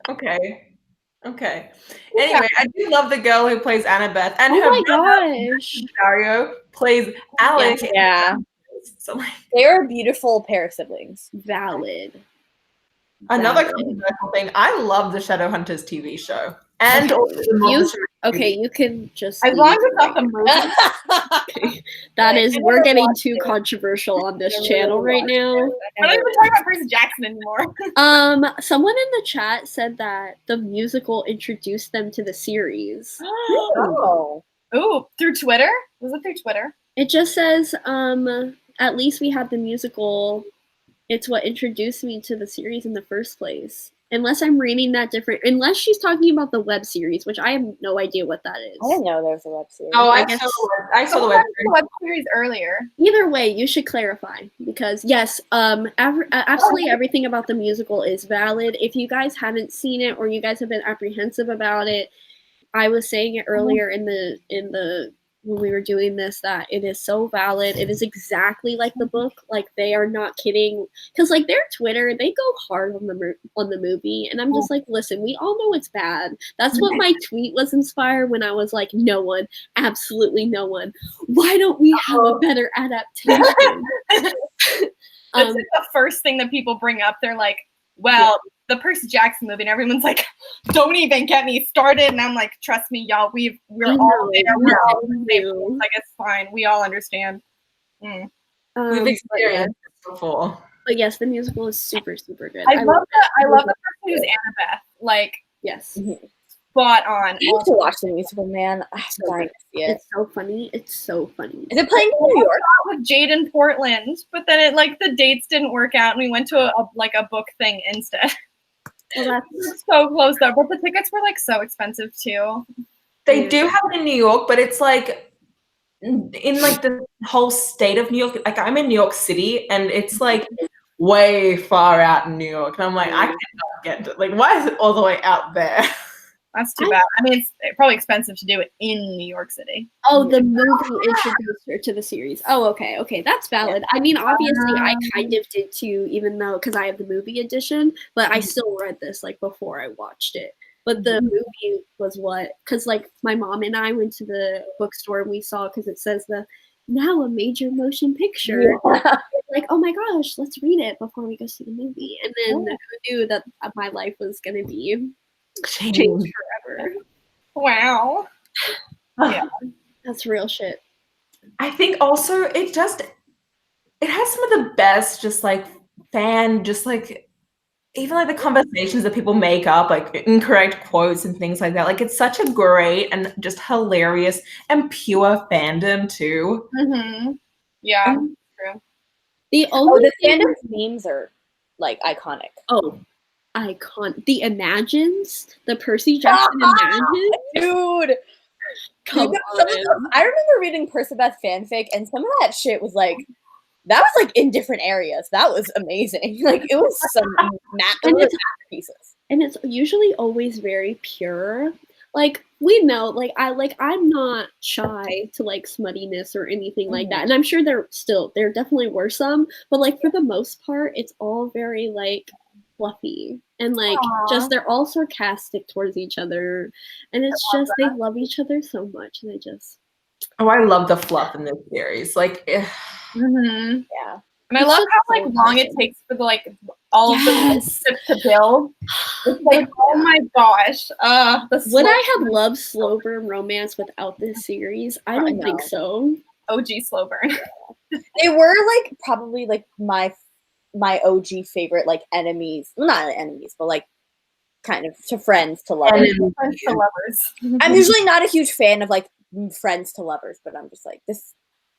S2: Okay. Anyway, I do love the girl who plays Annabeth, and
S1: Oh
S2: her
S1: my
S2: brother,
S1: gosh.
S2: Dario, plays Alec.
S4: Yeah.
S2: So, like,
S4: They are a beautiful pair of siblings.
S1: Valid.
S2: another
S1: Valid.
S2: controversial thing. I love the Shadowhunters TV show, and also the Monster
S1: Okay, you can just.
S3: As long as
S1: leave
S3: it's not the
S1: right
S3: movie.
S1: That
S4: Like,
S1: is,
S4: I
S1: we're
S4: never
S1: getting
S4: watched
S1: too
S4: it.
S1: controversial on this
S4: Never
S1: channel
S4: really
S1: right
S4: watched
S1: now.
S4: it.
S3: I'm not even talking about Percy Jackson anymore.
S1: Someone in the chat said that the musical introduced them to the series.
S4: Oh.
S3: Ooh, through Twitter? Was it through Twitter?
S1: It just says, at least we had the musical. It's what introduced me to the series in the first place. Unless I'm reading that different. Unless she's talking about the web series, which I have no idea what that is.
S4: I didn't know there was a web series.
S2: Oh, I
S1: guess-
S2: saw the
S3: Someone
S2: web
S3: watched the web series earlier.
S1: Either way, you should clarify because yes, absolutely everything about the musical is valid. If you guys haven't seen it or you guys have been apprehensive about it, I was saying it earlier in the when we were doing this that it is so valid. It is exactly like the book. Like they are not kidding because like their Twitter, they go hard on the movie, and I'm just like, listen, we all know it's bad. That's what my tweet was inspired when I was like, no one, absolutely no one. Why don't we have a better adaptation?
S3: That's like the first thing that people bring up. They're like, well, the Percy Jackson movie, and everyone's like, don't even get me started. And I'm like, trust me, y'all, we're all there. We're all in the same place. Like, it's fine. We all understand.
S2: We've
S1: But
S2: experienced this before.
S1: yes, the musical is super, super good.
S3: I love the person who's Annabeth. Like,
S1: Yes.
S3: spot on.
S4: I need to watch the musical, man. I'm dying to see it.
S1: It's so funny. It's so funny.
S4: Is it playing in New York?
S3: With Jade in Portland, but then it like the dates didn't work out, and we went to a book thing instead.
S1: Well, that's
S3: It's so close though, but the tickets were like so expensive too.
S2: They do have it in New York, but it's like in like the whole state of New York. Like I'm in New York City, and it's like way far out in New York, and I'm like, I cannot get to, like, why is it all the way out there?
S3: That's too bad. I mean, it's probably expensive to do it in New York City.
S1: Oh, the movie introduced her to the series. Oh, okay, that's valid. I mean, obviously, I kind of did too, even though because I have the movie edition, but I still read this like before I watched it. But the movie was what? Because like my mom and I went to the bookstore and we saw because it says now a major motion picture. Like, oh my gosh, let's read it before we go see the movie. And then who knew that my life was gonna be changed forever.
S3: Wow. Yeah.
S1: That's real shit.
S2: I think also it has some of the best just like even like the conversations that people make up, like incorrect quotes and things like that. Like it's such a great and just hilarious and pure fandom too.
S3: Mm-hmm. Yeah, true.
S1: The only
S4: The
S1: thing-
S4: fandom's memes are like iconic.
S1: Oh, icon. The Imagines, the Percy Jackson Imagines.
S4: Dude.
S1: Come
S4: I remember reading Percabeth fanfic, and some of that shit was like, that was like in different areas. That was amazing. Like it was some masterpieces.
S1: And it's usually always very pure. Like we know, like I'm not shy to like smuttiness or anything like that. And I'm sure there definitely were some, but like for the most part, it's all very like fluffy and like just they're all sarcastic towards each other, and it's just they love each other so much, and they just
S2: I love the fluff in this series. Like,
S4: Yeah.
S3: And I
S1: It's
S3: love
S1: just
S3: how
S1: so
S3: like long it
S1: perfect.
S3: takes for the like all of the
S1: Yes.
S3: steps to build. It's like, oh my gosh.
S1: Would I have loved slow burn romance without this series? I don't think so.
S3: OG slow burn.
S4: They were like probably like my OG favorite like enemies. Well, not enemies, but like kind of to friends to lovers.
S3: Friends to lovers.
S4: I'm usually not a huge fan of like friends to lovers, but I'm just like this.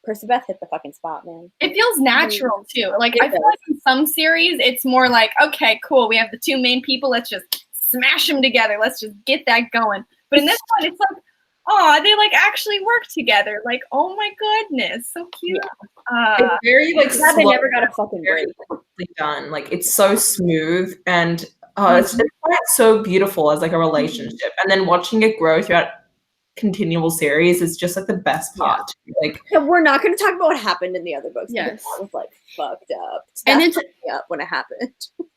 S4: Percy Beth hit the fucking spot, man.
S3: It feels natural too. Like
S4: It
S3: I feel like in some series, it's more like, okay, cool, we have the two main people. Let's just smash them together. Let's just get that going. But in this one, it's like, oh, they like actually work together. Like, oh my goodness, so cute.
S2: It's very like
S4: Glad they
S2: slow,
S4: never got a fucking
S2: very
S4: break.
S2: quickly done. Like it's so smooth and it's quite so beautiful as like a relationship. And then watching it grow throughout continual series is just like the best part. Like
S4: Yeah, we're not going to talk about what happened in the other books.
S1: Yes.
S4: That was like fucked up.
S1: And
S4: That
S1: it's-
S4: fucked me up when it happened.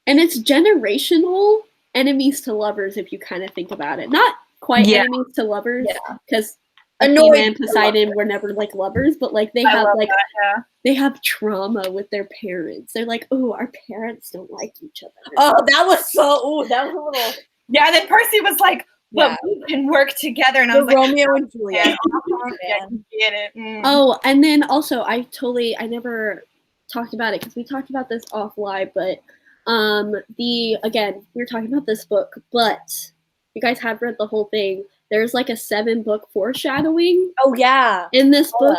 S1: And it's generational enemies to lovers if you kind of think about it. Not quite
S2: Yeah.
S1: enemies to lovers,
S4: Yeah.
S1: because
S4: Annoyed
S1: Athena and Poseidon were never like lovers, but like they
S3: I
S1: have
S3: love
S1: like
S3: that, yeah.
S1: they have trauma with their parents. They're like, oh, our parents don't like each other.
S4: Oh, that was so. Ooh, that was a little.
S3: Yeah, then Percy was like, but
S4: Yeah.
S3: we can work together. And I
S4: The
S3: was like,
S4: Romeo and Juliet.
S3: yeah,
S4: Man.
S3: you get it. Mm.
S1: Oh, and then also I never talked about it because we talked about this offline, but we were talking about this book, but you guys have read the whole thing. There's like a 7-book foreshadowing
S4: Oh yeah.
S1: in this
S4: Oh,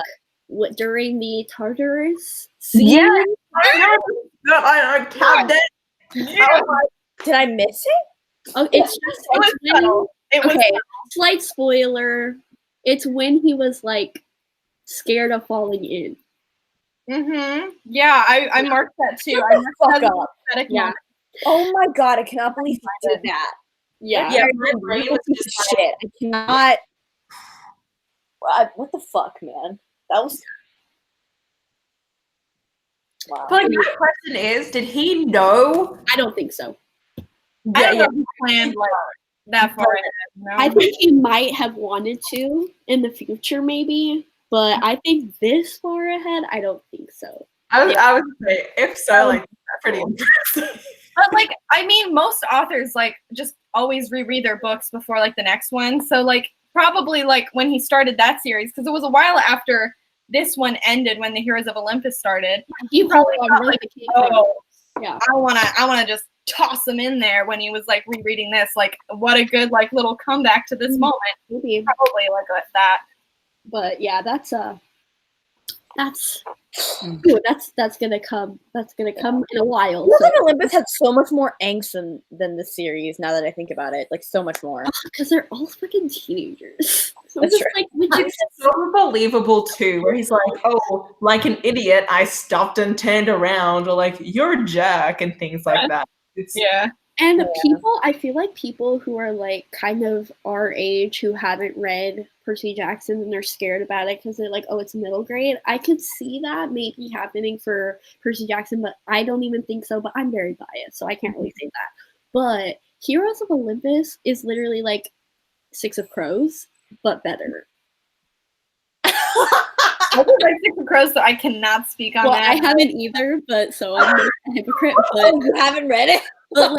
S1: book during the Tartarus scene.
S2: yeah, I tabbed it.
S3: Yeah.
S4: Did I miss it?
S1: Oh, it's just
S3: It was
S1: it's when,
S3: subtle. It was
S1: okay, slight spoiler. It's when he was like scared of falling in.
S3: Yeah, I marked that too. I marked
S4: Fuck
S3: that as an
S4: up.
S3: aesthetic
S1: Yeah.
S3: moment.
S4: Oh my god! I cannot believe he did that.
S1: Yeah.
S2: Yeah, my brain was
S4: Piece
S2: just
S4: of shit. I cannot. What the fuck, man? That was. Wow.
S2: But like my question is, did he know?
S1: I don't think so.
S3: I don't know if he planned like that far ahead. You know?
S1: I think he might have wanted to in the future, maybe, but I think this far ahead, I don't think so.
S2: I would say if so, like that's pretty impressive.
S3: But like, I mean, most authors like just always reread their books before like the next one. So like probably like when he started that series, because it was a while after this one ended when the Heroes of Olympus started.
S1: He probably got
S3: thought,
S1: really
S3: like,
S1: became
S3: Oh,
S1: yeah.
S3: I wanna just toss him in there when he was like rereading this. Like, what a good like little comeback to this moment.
S1: Maybe,
S3: Probably like that.
S1: but yeah, that's gonna come. That's gonna come in a while.
S4: Heroes of Olympus had so much more angst than the series. Now that I think about it, like so much more.
S1: Because they're all fucking teenagers. So
S4: That's
S1: I'm just
S4: true.
S1: like, would you
S2: It's so believable too, where he's like, "Oh, like an idiot, I stopped and turned around," or like, "You're Jack," and things like that. It's
S3: Yeah.
S1: And
S4: Yeah.
S1: people, I feel like people who are like kind of our age who haven't read Percy Jackson and they're scared about it because they're like, oh, it's middle grade. I could see that maybe happening for Percy Jackson, but I don't even think so. But I'm very biased, so I can't really say that. But Heroes of Olympus is literally like Six of Crows, but better.
S3: I was like Six of Crows, so I cannot speak on
S1: Well,
S3: that.
S1: I haven't either, but so I'm not a hypocrite. But
S4: Oh, you haven't read it?
S1: but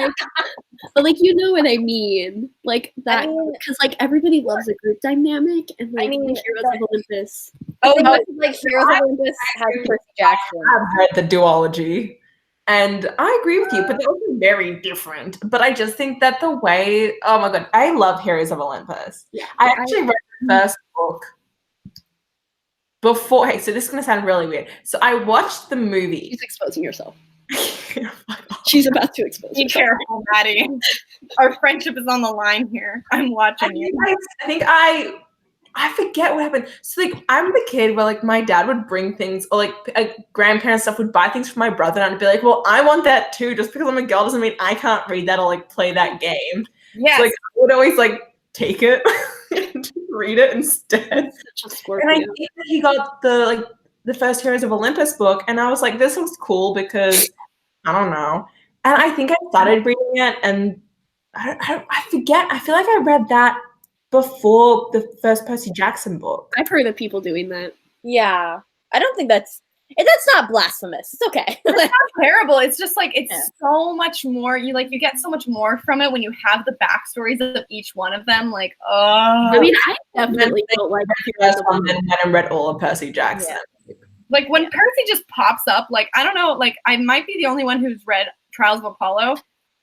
S1: like you know what I mean, like that,
S4: I mean-
S1: because like everybody loves a group dynamic, and like
S4: mean,
S1: the Heroes of Olympus.
S4: Oh,
S3: no.
S4: like Heroes of Olympus has Percy Jackson.
S2: I've read the duology, and I agree with you, but they're also very different. But I just think that the way, oh my god, I love Heroes of Olympus.
S1: Yeah,
S2: I actually read the first book before. Hey, so this is gonna sound really weird. So I watched the movie.
S1: She's exposing herself. She's about to expose
S3: Be
S1: herself.
S3: careful, Maddie. Our friendship is on the line here. I'm watching you.
S2: I think I forget what happened. So like I'm the kid where like my dad would bring things, or like grandparents stuff would buy things for my brother, and I'd be like, well, I want that too. Just because I'm a girl doesn't mean I can't read that or like play that game.
S3: Yes.
S2: So, like I would always like take it and read it instead.
S1: Such a
S2: And I
S1: Scorpio.
S2: think that he got the first Heroes of Olympus book, and I was like, this looks cool because I don't know. And I think I started reading it, and I forget. I feel like I read that before the first Percy Jackson book.
S1: I've heard of people doing that.
S4: Yeah, I don't think that's. That's not blasphemous. It's okay.
S3: It's not terrible. It's just like it's so much more. You get so much more from it when you have the backstories of each one of them. Like,
S1: I mean, I definitely don't like
S2: First one, then went and read all of Percy Jackson.
S3: like when Percy just pops up. Like, I don't know. Like, I might be the only one who's read Trials of Apollo,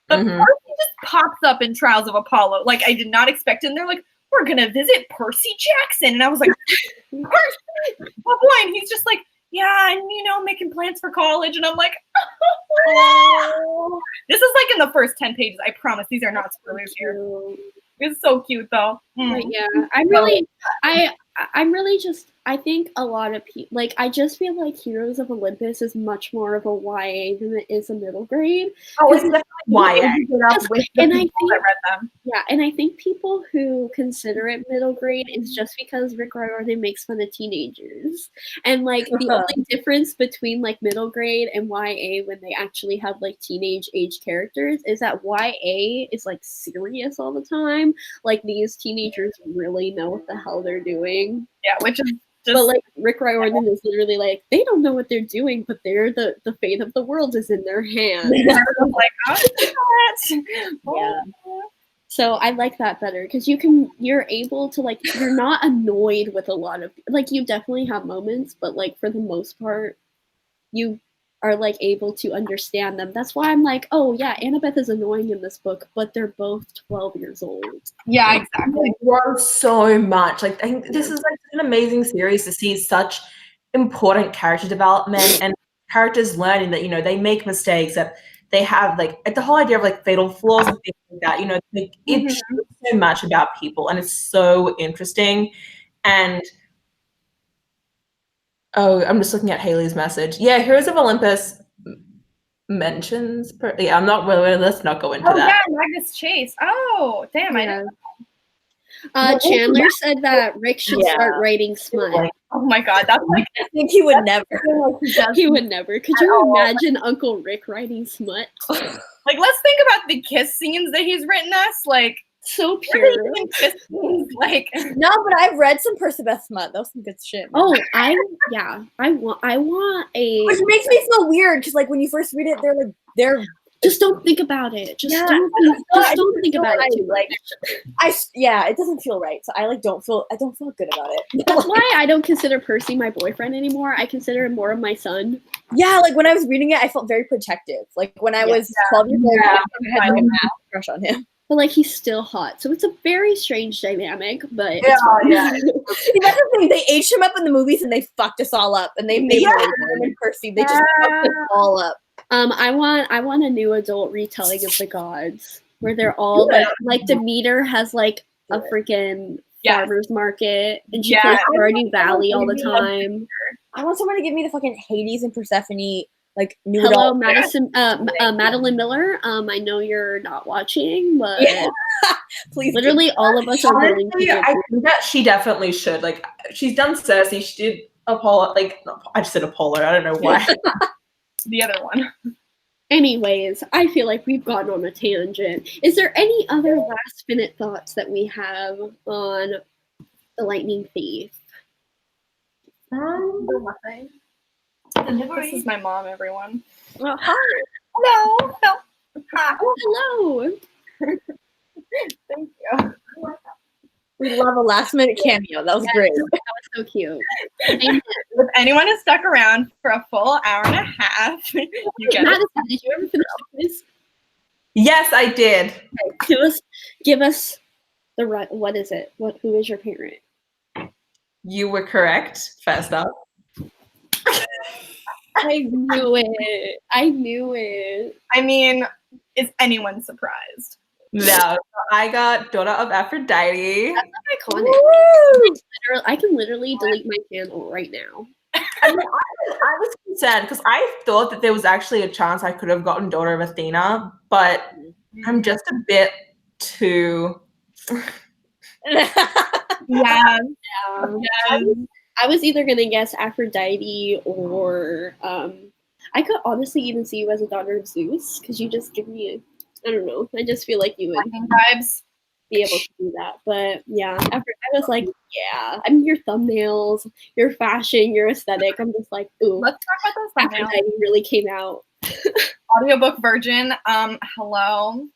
S3: but Percy just pops up in Trials of Apollo. Like, I did not expect it. And they're like, we're gonna visit Percy Jackson, and I was like, Percy, oh boy! And he's just like, yeah, and making plans for college, and I'm like, oh. This is like in the first 10 pages. I promise these are not spoilers here. It's so cute though.
S1: But yeah, I think a lot of people, like, I just feel like Heroes of Olympus is much more of a YA than it is a middle grade.
S2: Oh, it's definitely YA.
S1: And I think that read them. Yeah, and I think people who consider it middle grade is just because Rick Riordan makes fun of teenagers. And like the only difference between like middle grade and YA when they actually have like teenage age characters is that YA is like serious all the time. Like these teenagers really know what the hell they're doing.
S3: Yeah, which is
S1: but like Rick Riordan is literally like, they don't know what they're doing, but they're the fate of the world is in their hands.
S3: Like,
S1: yeah. So I like that better because you're able to like, you're not annoyed with a lot of, like, you definitely have moments, but like for the most part, you are like able to understand them. That's why I'm like, oh yeah, Annabeth is annoying in this book, but they're both 12 years old.
S3: Yeah, exactly.
S2: They grow so much. Like, I think this is like an amazing series to see such important character development and characters learning that they make mistakes, that they have like the whole idea of like fatal flaws and things like that. Like, it shows so much about people, and it's so interesting. And oh, I'm just looking at Haley's message. Yeah, Heroes of Olympus mentions. I'm not really. Let's not go into that.
S3: Yeah, Magnus Chase. Oh, damn!
S1: Yeah. Chandler said that Rick should start writing smut.
S3: Oh my god, that's like
S4: I think he would never.
S1: He would never. Could you imagine Uncle Rick writing smut?
S3: Like, let's think about the kiss scenes that he's written us. Like,
S1: so pure.
S3: Like,
S4: no, but I've read some Perciveth smut. That was some good shit.
S1: Oh, I want a.
S4: Which makes me feel weird because, like, when you first read it, they're
S1: just don't think about it. Just don't think about it too much.
S4: It doesn't feel right. So I don't feel good about it.
S1: That's why I don't consider Percy my boyfriend anymore. I consider him more of my son.
S4: Yeah, like when I was reading it, I felt very protective. Like when I was 12 years old, I had like a massive crush on him.
S1: But like he's still hot, so it's a very strange dynamic. But
S4: yeah. That's the thing. They aged him up in the movies, and they fucked us all up. And they made him and Percy. They just fucked us all up.
S1: I want a new adult retelling of the gods where they're all like Demeter has like a freaking farmer's market and she plays Stardew Valley all the time.
S4: I want someone to give me the fucking Hades and Persephone like new
S1: Hello,
S4: adult.
S1: Madeline Miller. I know you're not watching, but
S4: please.
S1: Literally all of us are willing to.
S2: I think that she definitely should. Like, she's done Cersei. She did Apollo. Like, I just said Apollo. I don't know why.
S3: The other one.
S1: Anyways, I feel like we've gotten on a tangent. Is there any other last minute thoughts that we have on the Lightning Thief?
S3: Nothing. This is my mom, everyone.
S1: Well, hi.
S3: Hello.
S1: Hi. Oh, hello.
S3: Thank you.
S4: We love a last minute cameo. That was great.
S1: That was so cute.
S3: If anyone has stuck around for a full hour and a half, you get
S1: Madison, did you ever finish this?
S2: Yes, I did.
S1: Okay, give us the right. What is it? Who is your parent?
S2: You were correct. First up.
S1: I knew it. I
S3: mean, is anyone surprised?
S2: No, I got Daughter of Aphrodite.
S1: That's iconic. I can literally delete my channel right now.
S2: I mean, I was concerned because I thought that there was actually a chance I could have gotten Daughter of Athena, but I'm just a bit too.
S1: Yeah. I was either gonna guess Aphrodite or I could honestly even see you as a daughter of Zeus because you just give me I don't know. I just feel like you would
S3: vibes.
S1: be able to do that. But yeah, I was like, yeah, I mean, your thumbnails, your fashion, your aesthetic. I'm just like, ooh,
S3: Let's talk about those thumbnails.
S1: Aphrodite really came out.
S3: Audiobook version. Hello.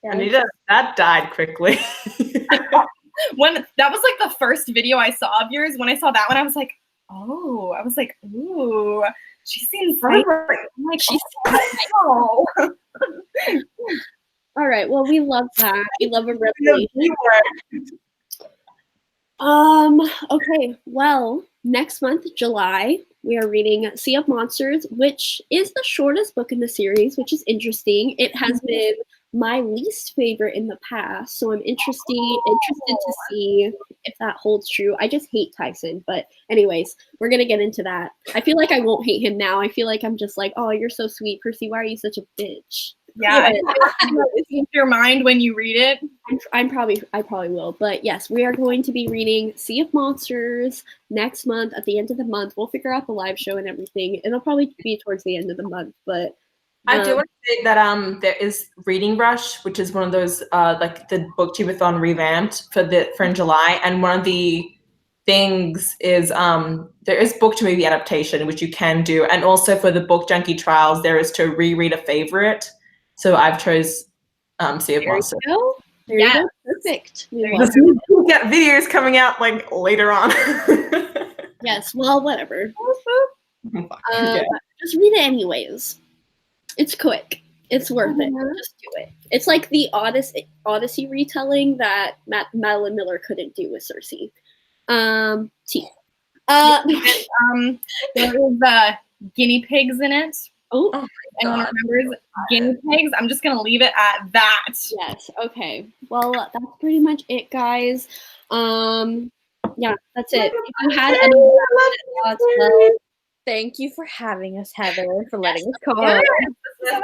S1: Yes.
S2: Anita, that died quickly.
S3: When that was like the first video I saw of yours, when I saw that one, I was like, oh, ooh, she seems like, she's
S1: All right. Well, we love that. We love a revelation. Okay. Well, next month, July, we are reading Sea of Monsters, which is the shortest book in the series, which is interesting. It has been my least favorite in the past, so I'm interested to see if that holds true. I just hate Tyson, but anyways, we're gonna get into that. I feel like I won't hate him now. I feel like I'm just like, oh, you're so sweet, Percy. Why are you such a bitch?
S3: Yeah, it's in your mind when you read it.
S1: I probably will. But yes, we are going to be reading Sea of Monsters next month. At the end of the month, we'll figure out the live show and everything. It'll probably be towards the end of the month, but
S2: I do want to say that there is Reading Rush, which is one of those like the booktubeathon revamped for in July, and one of the things is there is book to movie adaptation, which you can do, and also for the book junkie trials, there is to reread a favorite. So I've chose Sea of Monsters.
S1: There you go. Perfect.
S2: We'll get videos coming out like later on.
S1: Yes. Well, whatever.
S2: Yeah.
S1: Just read it anyways. It's quick. It's worth it. Just do it. It's like the Odyssey retelling that Madeline Miller couldn't do with Cersei.
S3: There is guinea pigs in it.
S1: Oh,
S3: anyone remembers guinea pigs? I'm just gonna leave it at that.
S1: Yes. Okay. Well, that's pretty much it, guys. Yeah, that's it. If you had any thoughts, well,
S4: Thank you for having us, Heather, for letting us come.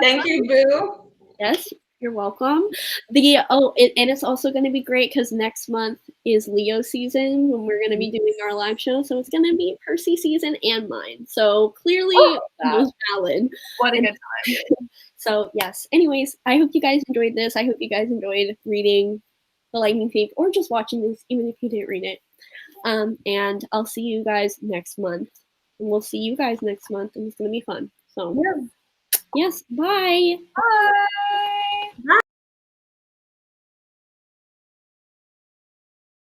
S2: Thank you, Boo.
S1: yes, you're welcome. And it's also going to be great because next month is Leo season when we're going to be doing our live show. So it's going to be Percy season and mine. So clearly, most valid.
S3: What a good time.
S1: So yes. Anyways, I hope you guys enjoyed this. I hope you guys enjoyed reading The Lightning Thief or just watching this, even if you didn't read it. And I'll see you guys next month. And we'll see you guys next month, and it's going to be fun. So, yes, bye.
S3: Bye.